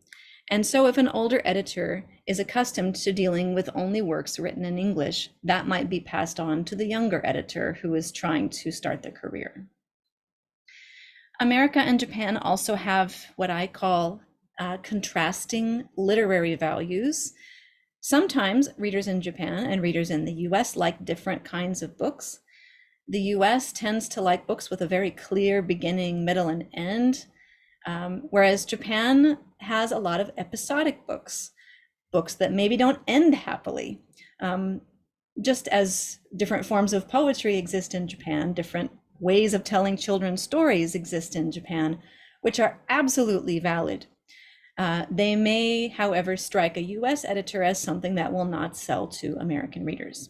And so if an older editor is accustomed to dealing with only works written in English, that might be passed on to the younger editor who is trying to start their career. America and Japan also have what I call contrasting literary values. Sometimes readers in Japan and readers in the US like different kinds of books. The US tends to like books with a very clear beginning, middle, and end, whereas Japan has a lot of episodic books that maybe don't end happily. Just as different forms of poetry exist in Japan, different ways of telling children's stories exist in Japan, which are absolutely valid. They may, however, strike a US editor as something that will not sell to American readers.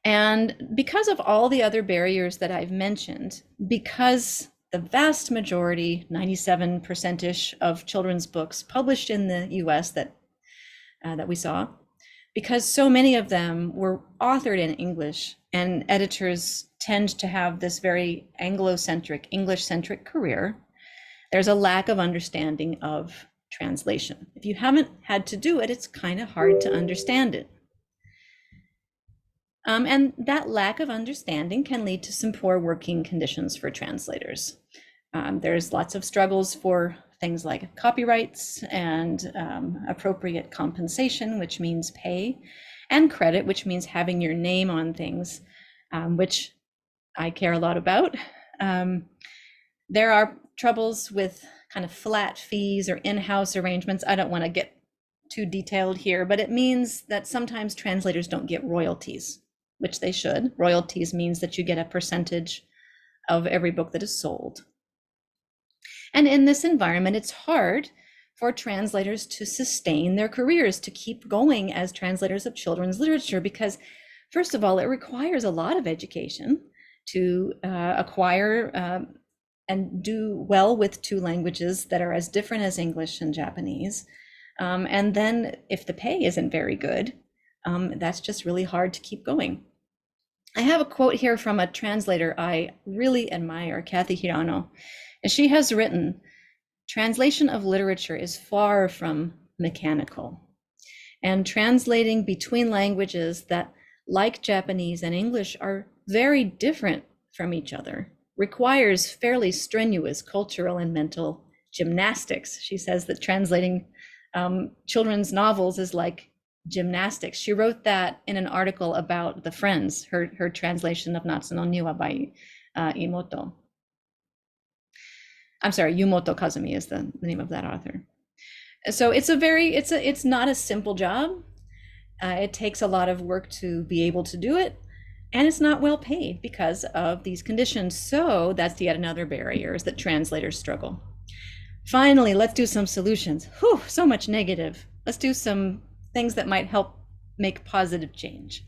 And because of all the other barriers that I've mentioned, because the vast majority, 97%ish of children's books published in the US that we saw, because so many of them were authored in English, and editors tend to have this very Anglo-centric, English-centric career, there's a lack of understanding of translation. If you haven't had to do it, it's kind of hard to understand it. And that lack of understanding can lead to some poor working conditions for translators. There's lots of struggles for things like copyrights and appropriate compensation, which means pay, and credit, which means having your name on things, which I care a lot about. There are troubles with kind of flat fees or in-house arrangements. I don't want to get too detailed here, but it means that sometimes translators don't get royalties, which they should. Royalties means that you get a percentage of every book that is sold. And in this environment, it's hard for translators to sustain their careers, to keep going as translators of children's literature, because first of all, it requires a lot of education to acquire and do well with two languages that are as different as English and Japanese. And then if the pay isn't very good, that's just really hard to keep going. I have a quote here from a translator I really admire, Kathy Hirano. She has written, "Translation of literature is far from mechanical, and translating between languages that, like Japanese and English, are very different from each other, requires fairly strenuous cultural and mental gymnastics." She says that translating children's novels is like gymnastics. She wrote that in an article about The Friends, her translation of Natsu no Niwa by Imoto. I'm sorry, Yumoto Kazumi is the name of that author. So it's not a simple job. It takes a lot of work to be able to do it, and it's not well paid because of these conditions. So that's yet another barrier, is that translators struggle. Finally, let's do some solutions. Whew, so much negative. Let's do some things that might help make positive change.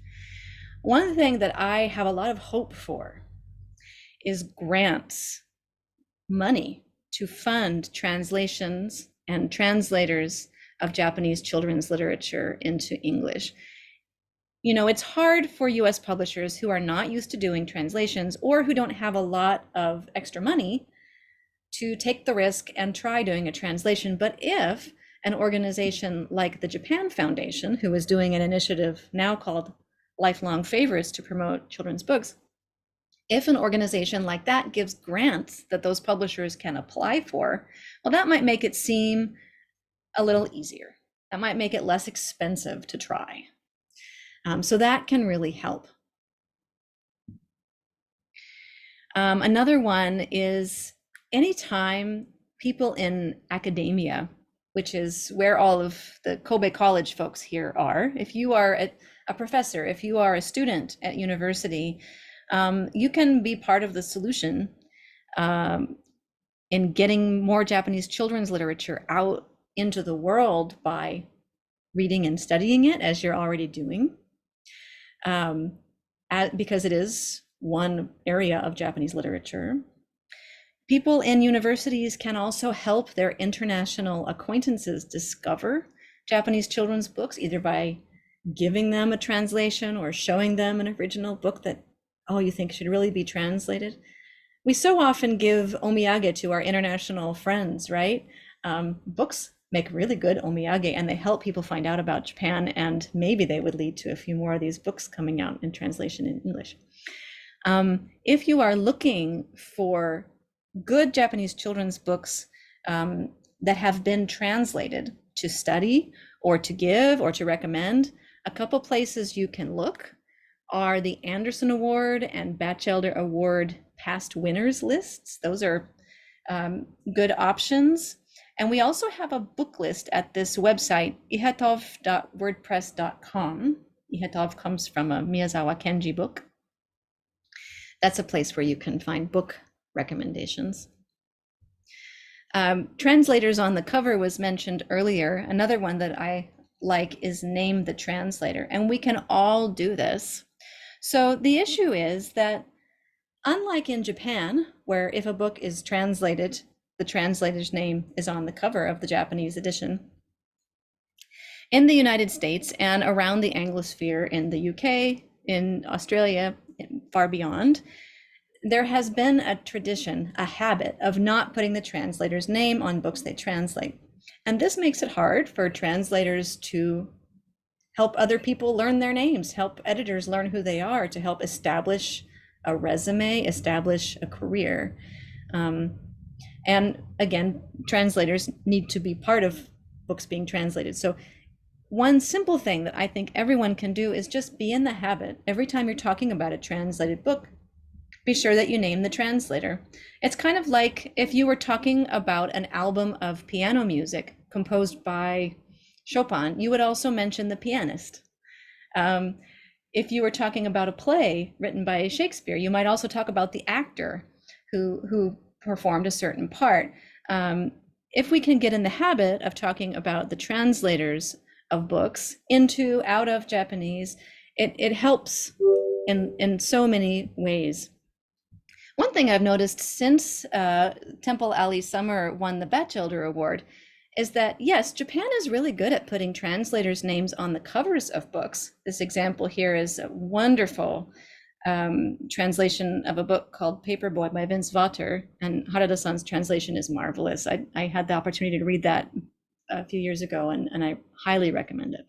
One thing that I have a lot of hope for is grants, money to fund translations and translators of Japanese children's literature into English. You know, it's hard for US publishers who are not used to doing translations or who don't have a lot of extra money to take the risk and try doing a translation. But if an organization like the Japan Foundation, who is doing an initiative now called Lifelong Favors to promote children's books, if an organization like that gives grants that those publishers can apply for, well, that might make it seem a little easier. That might make it less expensive to try. So that can really help. Another one is anytime people in academia, which is where all of the Kobe College folks here are, if you are a professor, if you are a student at university, you can be part of the solution in getting more Japanese children's literature out into the world by reading and studying it, as you're already doing, because it is one area of Japanese literature. People in universities can also help their international acquaintances discover Japanese children's books, either by giving them a translation or showing them an original book that, oh, you think should really be translated. We so often give omiyage to our international friends, right? Books make really good omiyage, and they help people find out about Japan, and maybe they would lead to a few more of these books coming out in translation in English. If you are looking for good Japanese children's books that have been translated to study or to give or to recommend, a couple places you can look are the Anderson Award and Batchelder Award past winners lists. Those are good options. And we also have a book list at this website, ihatov.wordpress.com. Ihatov comes from a Miyazawa Kenji book. That's a place where you can find book recommendations. Translators on the cover was mentioned earlier. Another one that I like is Name the Translator, and we can all do this. So the issue is that unlike in Japan, where if a book is translated, the translator's name is on the cover of the Japanese edition, in the United States and around the Anglosphere, in the UK, in Australia, far beyond, there has been a tradition, a habit of not putting the translator's name on books they translate. And this makes it hard for translators to help other people learn their names, help editors learn who they are, to help establish a resume, establish a career. And again, translators need to be part of books being translated. So one simple thing that I think everyone can do is just be in the habit, every time you're talking about a translated book, be sure that you name the translator. It's kind of like if you were talking about an album of piano music composed by Chopin, you would also mention the pianist. If you were talking about a play written by Shakespeare, you might also talk about the actor who performed a certain part. If we can get in the habit of talking about the translators of books into, out of Japanese, it helps in so many ways. One thing I've noticed since Temple Ali Summer won the Batchelder Award is that, yes, Japan is really good at putting translators' names on the covers of books. This example here is a wonderful translation of a book called Paperboy by Vince Vaughter, and Harada-san's translation is marvelous. I had the opportunity to read that a few years ago, and I highly recommend it.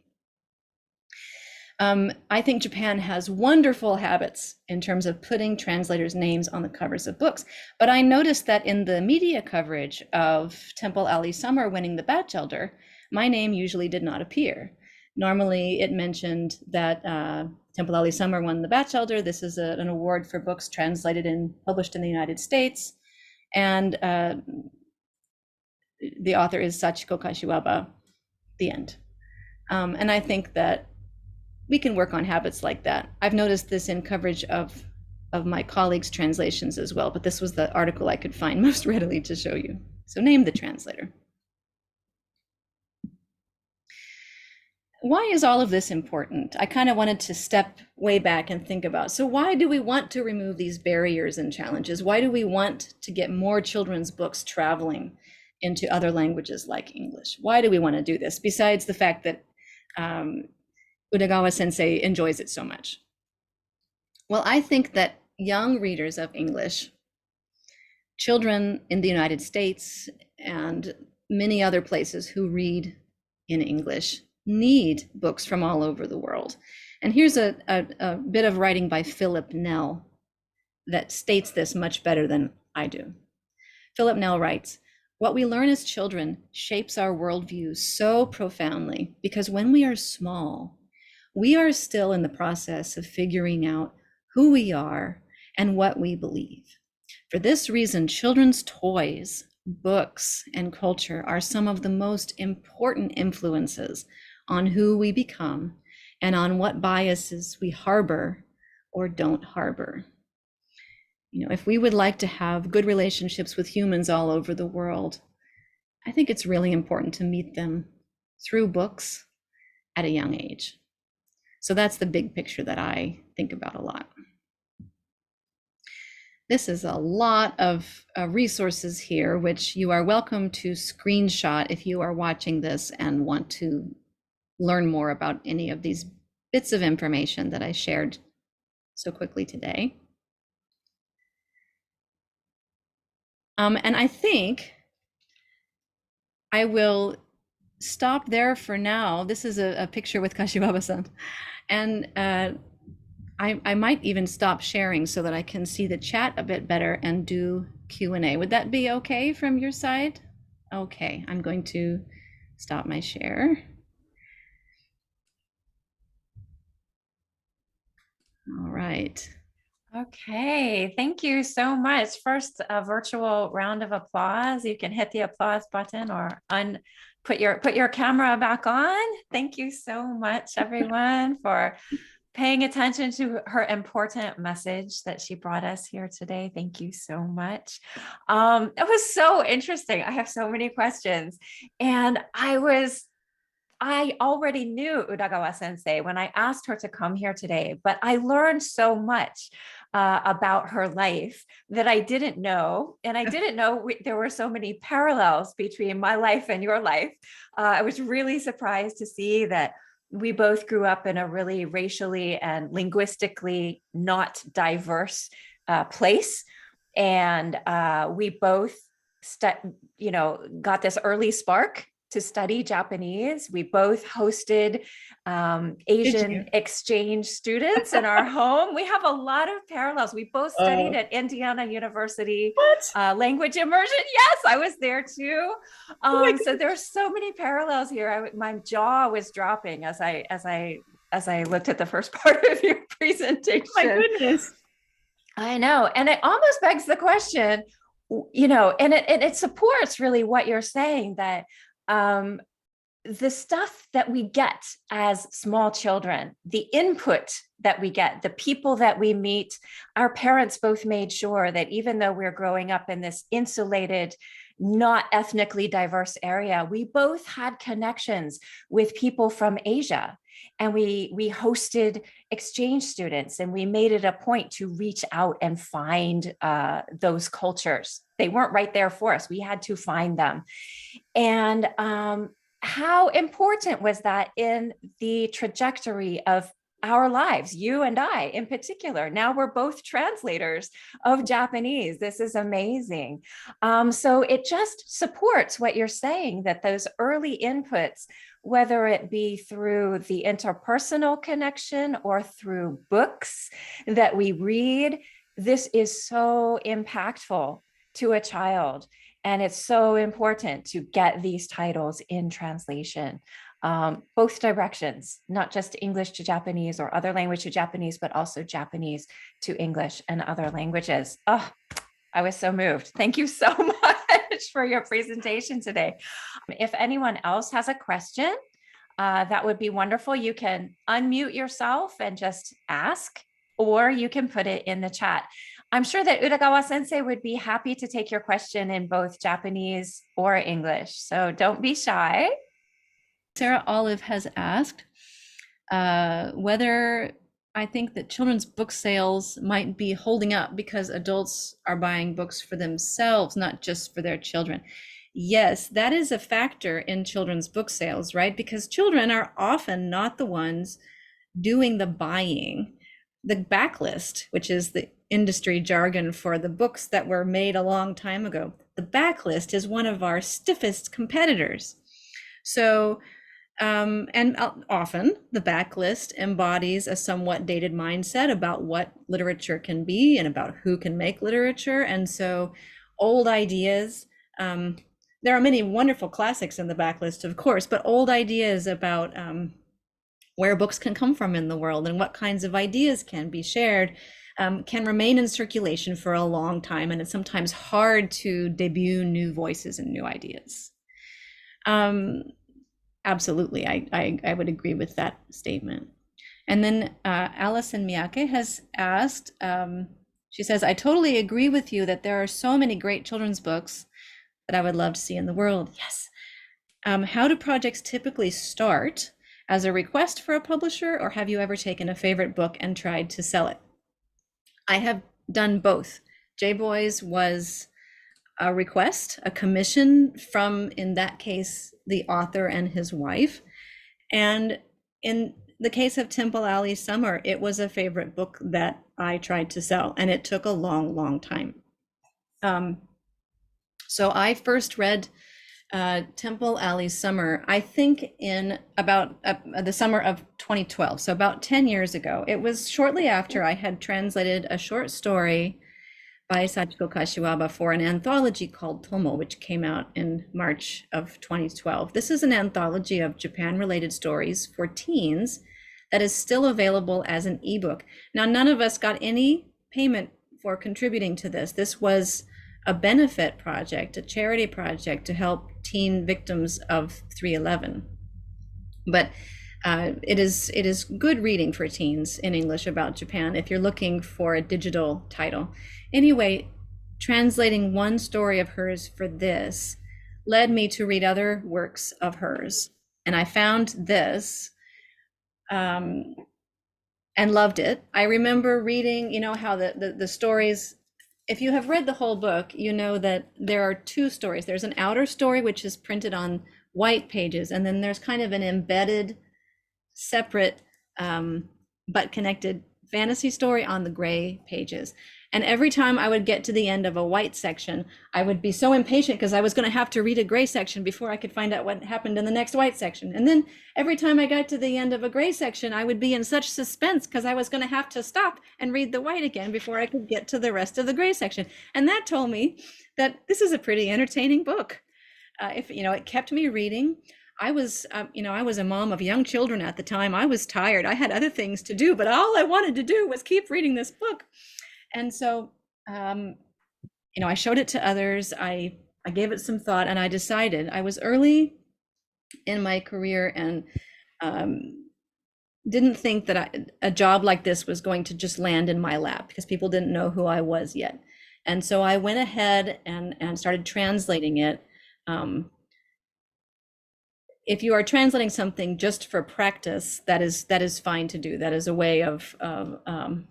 I think Japan has wonderful habits in terms of putting translators' names on the covers of books. But I noticed that in the media coverage of Temple Ali Summer winning the Batchelder, my name usually did not appear. Normally it mentioned that Temple Ali Summer won the Batchelder. This is an award for books translated and published in the United States. And the author is Sachiko Kashiwaba, the end. And I think that we can work on habits like that. I've noticed this in coverage of my colleagues' translations as well, but this was the article I could find most readily to show you. So name the translator. Why is all of this important? I kind of wanted to step way back and think about, so why do we want to remove these barriers and challenges? Why do we want to get more children's books traveling into other languages like English? Why do we want to do this, besides the fact that Udagawa sensei enjoys it so much? Well, I think that young readers of English, children in the United States and many other places who read in English, need books from all over the world. And here's a bit of writing by Philip Nell that states this much better than I do. Philip Nell writes, "What we learn as children shapes our worldview so profoundly because when we are small, we are still in the process of figuring out who we are and what we believe. For this reason, children's toys, books, and culture are some of the most important influences on who we become and on what biases we harbor or don't harbor." You know, if we would like to have good relationships with humans all over the world, I think it's really important to meet them through books at a young age. So that's the big picture that I think about a lot. This is a lot of resources here, which you are welcome to screenshot if you are watching this and want to learn more about any of these bits of information that I shared so quickly today. And I think I will stop there for now. This is a picture with Kashiwaba-san. And I might even stop sharing so that I can see the chat a bit better and do Q&A. Would that be okay from your side? Okay, I'm going to stop my share. All right. Okay, thank you so much. First, a virtual round of applause. You can hit the applause button or put your camera back on. Thank you so much, everyone, for paying attention to her important message that she brought us here today. Thank you so much. It was so interesting. I have so many questions, and I already knew Udagawa sensei when I asked her to come here today, but I learned so much about her life that I didn't know. And I didn't know there were so many parallels between my life and your life. I was really surprised to see that we both grew up in a really racially and linguistically not diverse place. And we both got this early spark to study Japanese. We both hosted Asian exchange students in our home. We have a lot of parallels. We both studied at Indiana University language immersion. Yes, I was there too. So there's so many parallels here. My jaw was dropping as I looked at the first part of your presentation. Oh my goodness. I know. And it almost begs the question, and it supports really what you're saying, that the stuff that we get as small children, the input that we get, the people that we meet, our parents both made sure that even though we're growing up in this insulated, not ethnically diverse area, we both had connections with people from Asia. And we hosted exchange students, and we made it a point to reach out and find those cultures. They weren't right there for us. We had to find them. And how important was that in the trajectory of our lives, you and I in particular? Now we're both translators of Japanese. This is amazing. So it just supports what you're saying, that those early inputs, whether it be through the interpersonal connection or through books that we read, this is so impactful to a child. And it's so important to get these titles in translation, both directions, not just English to Japanese or other language to Japanese, but also Japanese to English and other languages. Oh, I was so moved. Thank you so much for your presentation today. If anyone else has a question, that would be wonderful. You can unmute yourself and just ask, or you can put it in the chat. I'm sure that Udagawa sensei would be happy to take your question in both Japanese or English, so don't be shy. Sarah Olive has asked whether I think that children's book sales might be holding up because adults are buying books for themselves, not just for their children. Yes, that is a factor in children's book sales, right? Because children are often not the ones doing the buying. The backlist, which is the industry jargon for the books that were made a long time ago, the backlist is one of our stiffest competitors. So, and often the backlist embodies a somewhat dated mindset about what literature can be and about who can make literature. And so old ideas, there are many wonderful classics in the backlist, of course, but old ideas about where books can come from in the world and what kinds of ideas can be shared can remain in circulation for a long time, and it's sometimes hard to debut new voices and new ideas. Absolutely, I would agree with that statement. And then Alison Miyake has asked, she says, I totally agree with you that there are so many great children's books that I would love to see in the world. Yes. How do projects typically start? As a request for a publisher, or have you ever taken a favorite book and tried to sell it? I have done both. J-Boys was a request, a commission from, in that case, the author and his wife. And in the case of Temple Alley Summer, it was a favorite book that I tried to sell, and it took a long, long time. So I first read Temple Alley's Summer, I think in about the summer of 2012, so about 10 years ago. It was shortly after I had translated a short story by Sachiko Kashiwaba for an anthology called Tomo, which came out in March of 2012. This is an anthology of Japan-related stories for teens that is still available as an ebook. Now, none of us got any payment for contributing to this. This was a benefit project, a charity project to help teen victims of 311. But it is good reading for teens in English about Japan if you're looking for a digital title. Anyway, translating one story of hers for this led me to read other works of hers. And I found this and loved it. I remember reading, you know, how the stories, if you have read the whole book, you know that there are two stories. There's an outer story, which is printed on white pages, and then there's kind of an embedded, separate, but connected fantasy story on the gray pages. And every time I would get to the end of a white section, I would be so impatient because I was going to have to read a gray section before I could find out what happened in the next white section. And then every time I got to the end of a gray section, I would be in such suspense because I was going to have to stop and read the white again before I could get to the rest of the gray section. And that told me that this is a pretty entertaining book. If you know, it kept me reading. I was, I was a mom of young children at the time. I was tired. I had other things to do, but all I wanted to do was keep reading this book. And so, I showed it to others. I gave it some thought, and I decided. I was early in my career and didn't think that a job like this was going to just land in my lap because people didn't know who I was yet. And so I went ahead and started translating it. If you are translating something just for practice, that is fine to do. That is a way of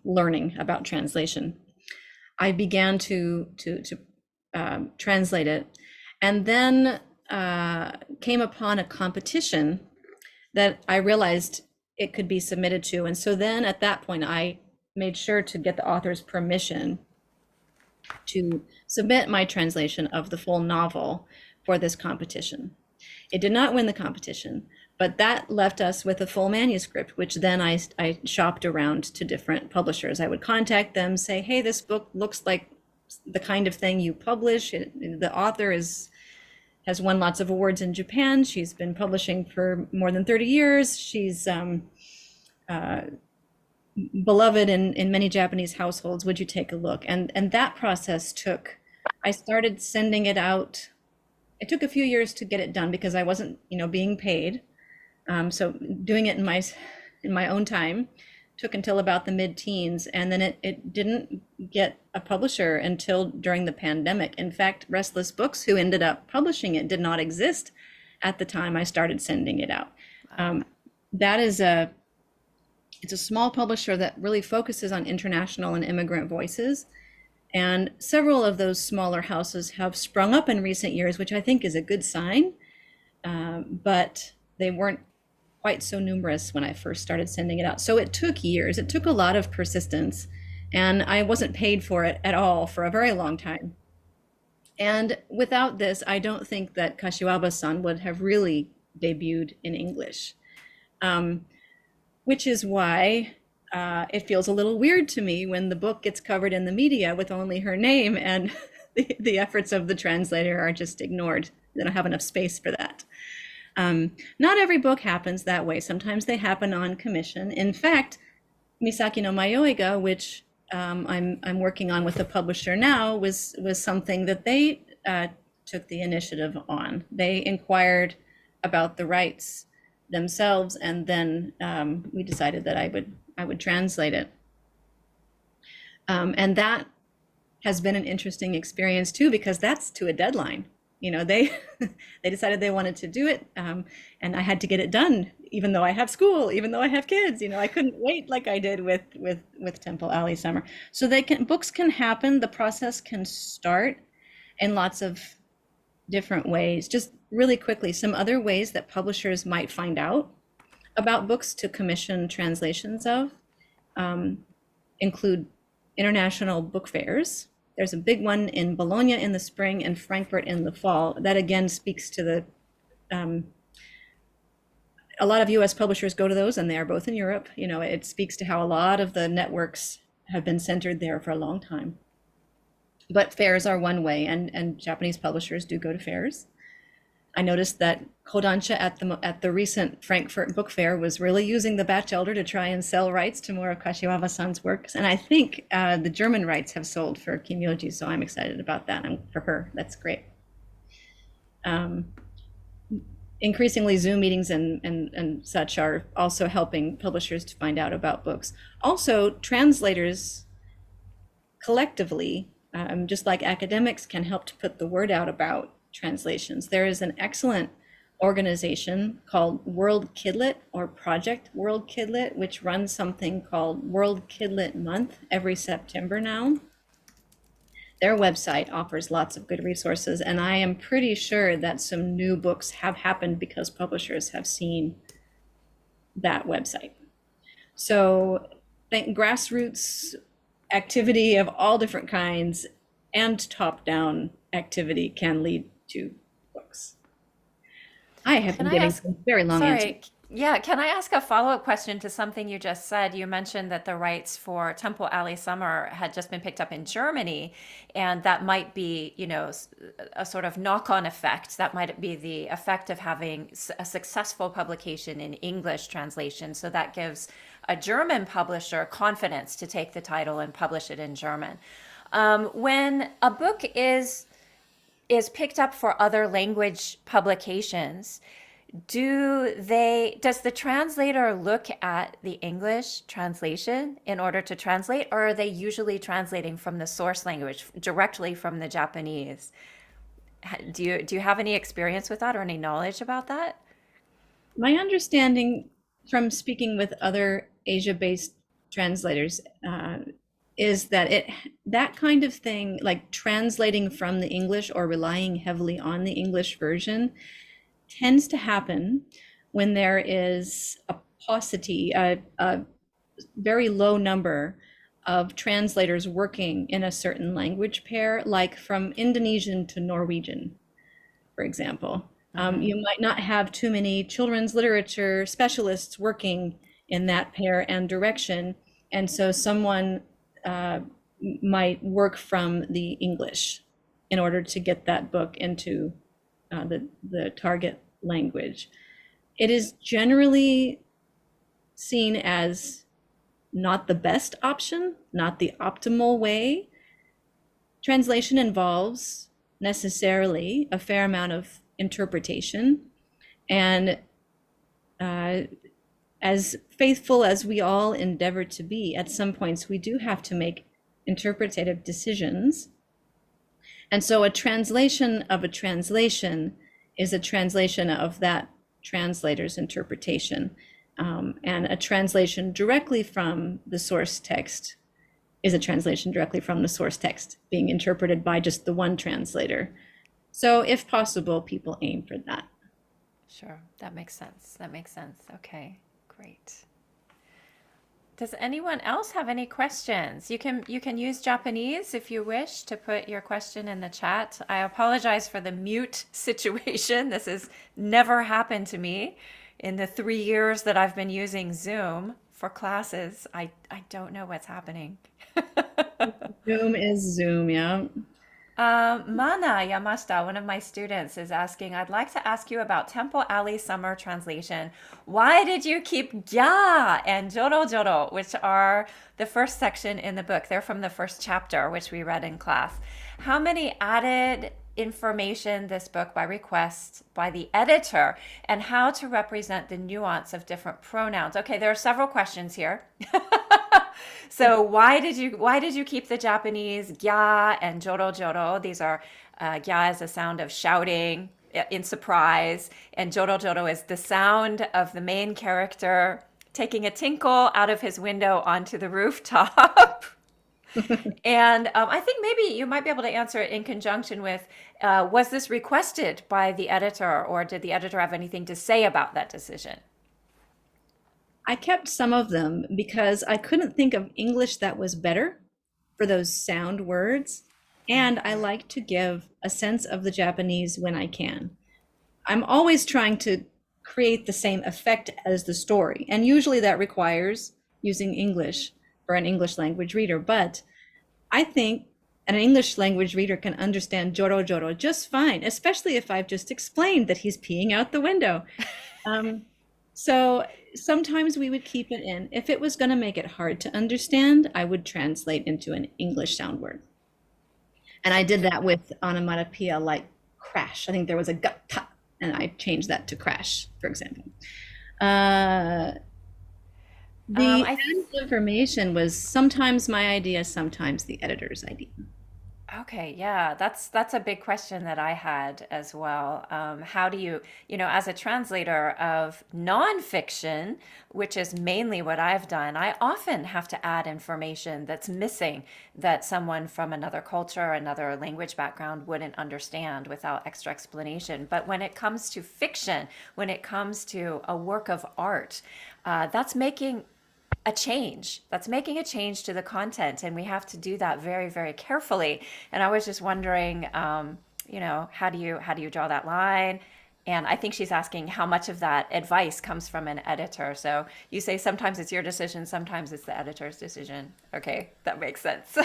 learning about translation. I began to translate it, and then came upon a competition that I realized it could be submitted to. And so then at that point, I made sure to get the author's permission to submit my translation of the full novel for this competition. It did not win the competition, but that left us with a full manuscript, which then I shopped around to different publishers. I would contact them, say, hey, this book looks like the kind of thing you publish. The author has won lots of awards in Japan. She's been publishing for more than 30 years. She's beloved in many Japanese households. Would you take a look? And that process I started sending it out. It took a few years to get it done because I wasn't, being paid. So doing it in my own time took until about the mid-teens, and then it didn't get a publisher until during the pandemic. In fact, Restless Books, who ended up publishing it, did not exist at the time I started sending it out. It's a small publisher that really focuses on international and immigrant voices. And several of those smaller houses have sprung up in recent years, which I think is a good sign, but they weren't quite so numerous when I first started sending it out. So it took years. It took a lot of persistence, and I wasn't paid for it at all for a very long time. And without this, I don't think that Kashiwaba-san would have really debuted in English, which is why it feels a little weird to me when the book gets covered in the media with only her name and the efforts of the translator are just ignored. They don't have enough space for that. Not every book happens that way. Sometimes they happen on commission. In fact, Misaki no Mayoiga, which I'm working on with the publisher now, was something that they took the initiative on. They inquired about the rights themselves, and then we decided that I would translate it. And that has been an interesting experience too, because that's to a deadline. They decided they wanted to do it, and I had to get it done, even though I have school, even though I have kids. I couldn't wait like I did with Temple Alley Summer. So books can happen. The process can start in lots of different ways. Just really quickly, some other ways that publishers might find out about books to commission translations of include international book fairs. There's a big one in Bologna in the spring and Frankfurt in the fall. That again speaks to the, a lot of US publishers go to those, and they are both in Europe. You know, it speaks to how a lot of the networks have been centered there for a long time. But fairs are one way, and Japanese publishers do go to fairs. I noticed that Kodansha at the recent Frankfurt Book Fair was really using the Batchelder to try and sell rights to more of Kashiwaba-san's works. And I think the German rights have sold for Kimyoji, so I'm excited about that. And for her, that's great. Increasingly, Zoom meetings and such are also helping publishers to find out about books. Also, translators collectively, just like academics, can help to put the word out about translations. There is an excellent organization called World Kidlit, or Project World Kidlit, which runs something called World Kidlit Month every September now. Their website offers lots of good resources, and I am pretty sure that some new books have happened because publishers have seen that website. So I think grassroots activity of all different kinds and top-down activity can lead to books. I have been getting some very long answers. Yeah, can I ask a follow-up question to something you just said? You mentioned that the rights for Temple Alley Summer had just been picked up in Germany, and that might be, you know, a sort of knock-on effect. That might be the effect of having a successful publication in English translation. So that gives a German publisher confidence to take the title and publish it in German. When a book is picked up for other language publications, does the translator look at the English translation in order to translate, or are they usually translating from the source language directly from the Japanese? Do you have any experience with that or any knowledge about that? My understanding from speaking with other Asia-based translators is that that kind of thing, like translating from the English or relying heavily on the English version, tends to happen when there is a paucity, a very low number of translators working in a certain language pair, like from Indonesian to Norwegian, for example. You might not have too many children's literature specialists working in that pair and direction, and so someone might work from the English in order to get that book into the target language. It is generally seen as not the best option, not the optimal way. Translation involves necessarily a fair amount of interpretation, and as faithful as we all endeavor to be, at some points we do have to make interpretative decisions. And so a translation of a translation is a translation of that translator's interpretation. And a translation directly from the source text is a translation directly from the source text being interpreted by just the one translator. So if possible, people aim for that. Sure, that makes sense. That makes sense. Okay, great. Does anyone else have any questions? You can use Japanese if you wish to put your question in the chat. I apologize for the mute situation. This has never happened to me in the 3 years that I've been using Zoom for classes. I don't know what's happening. Zoom is Zoom, yeah. Mana Yamashita, one of my students, is asking, I'd like to ask you about Temple Alley Summer translation. Why did you keep gya and joro joro, which are the first section in the book? They're from the first chapter, which we read in class. How many added information this book by request by the editor, and how to represent the nuance of different pronouns? Okay, there are several questions here. So why did you keep the Japanese gya and joro joro? These are gya is a sound of shouting in surprise, and joro joro is the sound of the main character taking a tinkle out of his window onto the rooftop. And I think maybe you might be able to answer it in conjunction with, was this requested by the editor, or did the editor have anything to say about that decision? I kept some of them because I couldn't think of English that was better for those sound words. And I like to give a sense of the Japanese when I can. I'm always trying to create the same effect as the story. And usually that requires using English for an English language reader. But I think an English language reader can understand Joro Joro just fine, especially if I've just explained that he's peeing out the window. So sometimes we would keep it in. If it was going to make it hard to understand, I would translate into an English sound word. And I did that with onomatopoeia like crash. I think there was a gutta, and I changed that to crash, for example. The information was sometimes my idea, sometimes the editor's idea. Okay, yeah, that's a big question that I had as well. How do you, as a translator of nonfiction, which is mainly what I've done, I often have to add information that's missing that someone from another culture, another language background wouldn't understand without extra explanation. But when it comes to fiction, when it comes to a work of art, that's making a change. That's making a change to the content, and we have to do that very, very carefully. And I was just wondering, how do you draw that line? And I think she's asking how much of that advice comes from an editor. So you say sometimes it's your decision, sometimes it's the editor's decision. Okay, that makes sense.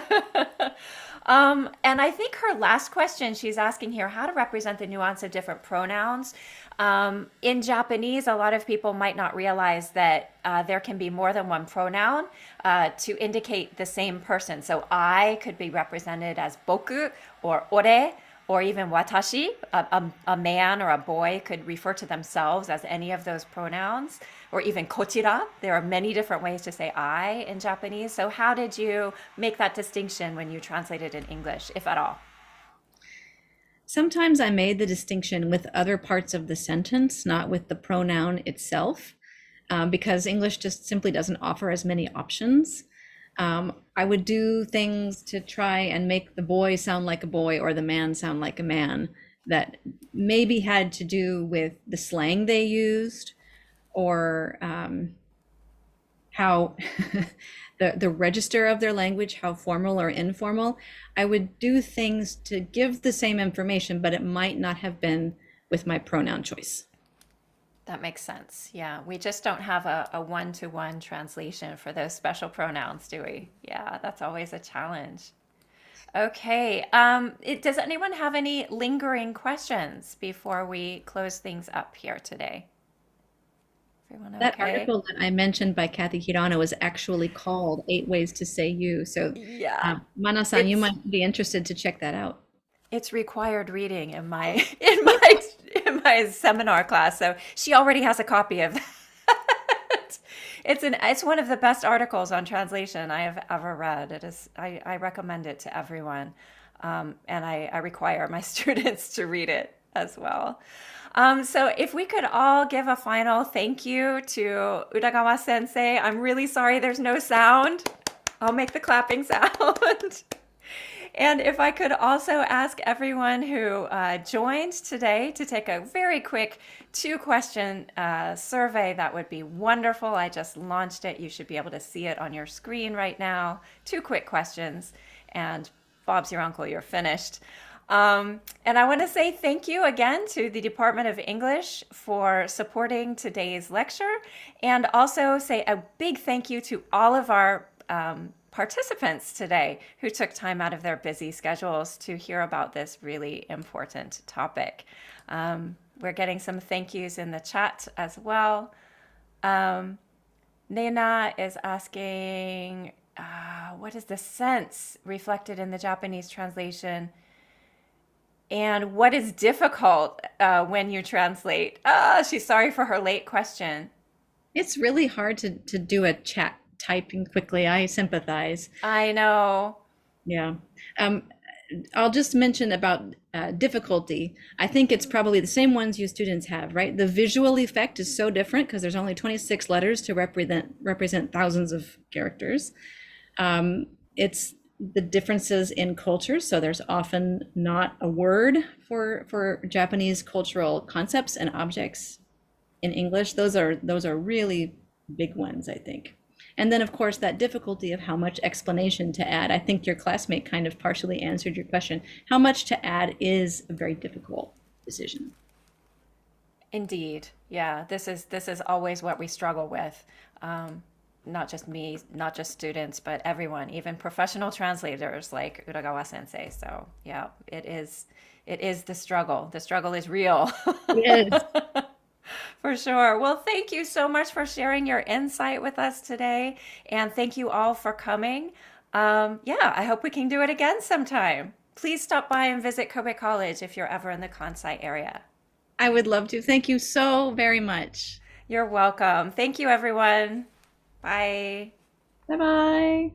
And I think her last question, she's asking here how to represent the nuance of different pronouns. In Japanese, a lot of people might not realize that there can be more than one pronoun to indicate the same person. So I could be represented as boku or ore, or even watashi. A man or a boy could refer to themselves as any of those pronouns, or even kochira. There are many different ways to say I in Japanese. So how did you make that distinction when you translated in English, if at all? Sometimes I made the distinction with other parts of the sentence, not with the pronoun itself, because English just simply doesn't offer as many options. I would do things to try and make the boy sound like a boy or the man sound like a man that maybe had to do with the slang they used, or how the register of their language, how formal or informal. I would do things to give the same information, but it might not have been with my pronoun choice. That makes sense. Yeah, we just don't have a one-to-one translation for those special pronouns, do we? Yeah, that's always a challenge. Okay, does anyone have any lingering questions before we close things up here today? Everyone okay? That article that I mentioned by Kathy Hirano is actually called 8 Ways to Say You. So yeah, Mana-san, you might be interested to check that out. It's required reading in my seminar class, so she already has a copy of that. It's one of the best articles on translation I have ever read. It is. I recommend it to everyone, and I require my students to read it as well. So if we could all give a final thank you to Udagawa sensei. I'm really sorry there's no sound. I'll make the clapping sound. And if I could also ask everyone who joined today to take a very quick 2-question survey, that would be wonderful. I just launched it. You should be able to see it on your screen right now. 2 quick questions, and Bob's your uncle, you're finished. And I want to say thank you again to the Department of English for supporting today's lecture, and also say a big thank you to all of our participants today who took time out of their busy schedules to hear about this really important topic. We're getting some thank yous in the chat as well. Nena is asking, what is the sense reflected in the Japanese translation? And what is difficult when you translate? She's sorry for her late question. It's really hard to do a chat typing quickly. I sympathize. I know. Yeah. I'll just mention about difficulty. I think it's probably the same ones you students have, right? The visual effect is so different because there's only 26 letters to represent thousands of characters. It's the differences in culture. So there's often not a word for Japanese cultural concepts and objects in English. Those are really big ones, I think. And then, of course, that difficulty of how much explanation to add. I think your classmate kind of partially answered your question. How much to add is a very difficult decision. Indeed. Yeah, this is always what we struggle with. Not just me, not just students, but everyone, even professional translators like Udagawa sensei. So yeah, it is the struggle. The struggle is real. It is. For sure. Well, thank you so much for sharing your insight with us today. And thank you all for coming. Yeah, I hope we can do it again sometime. Please stop by and visit Kobe College if you're ever in the Kansai area. I would love to. Thank you so very much. You're welcome. Thank you, everyone. Bye. Bye-bye.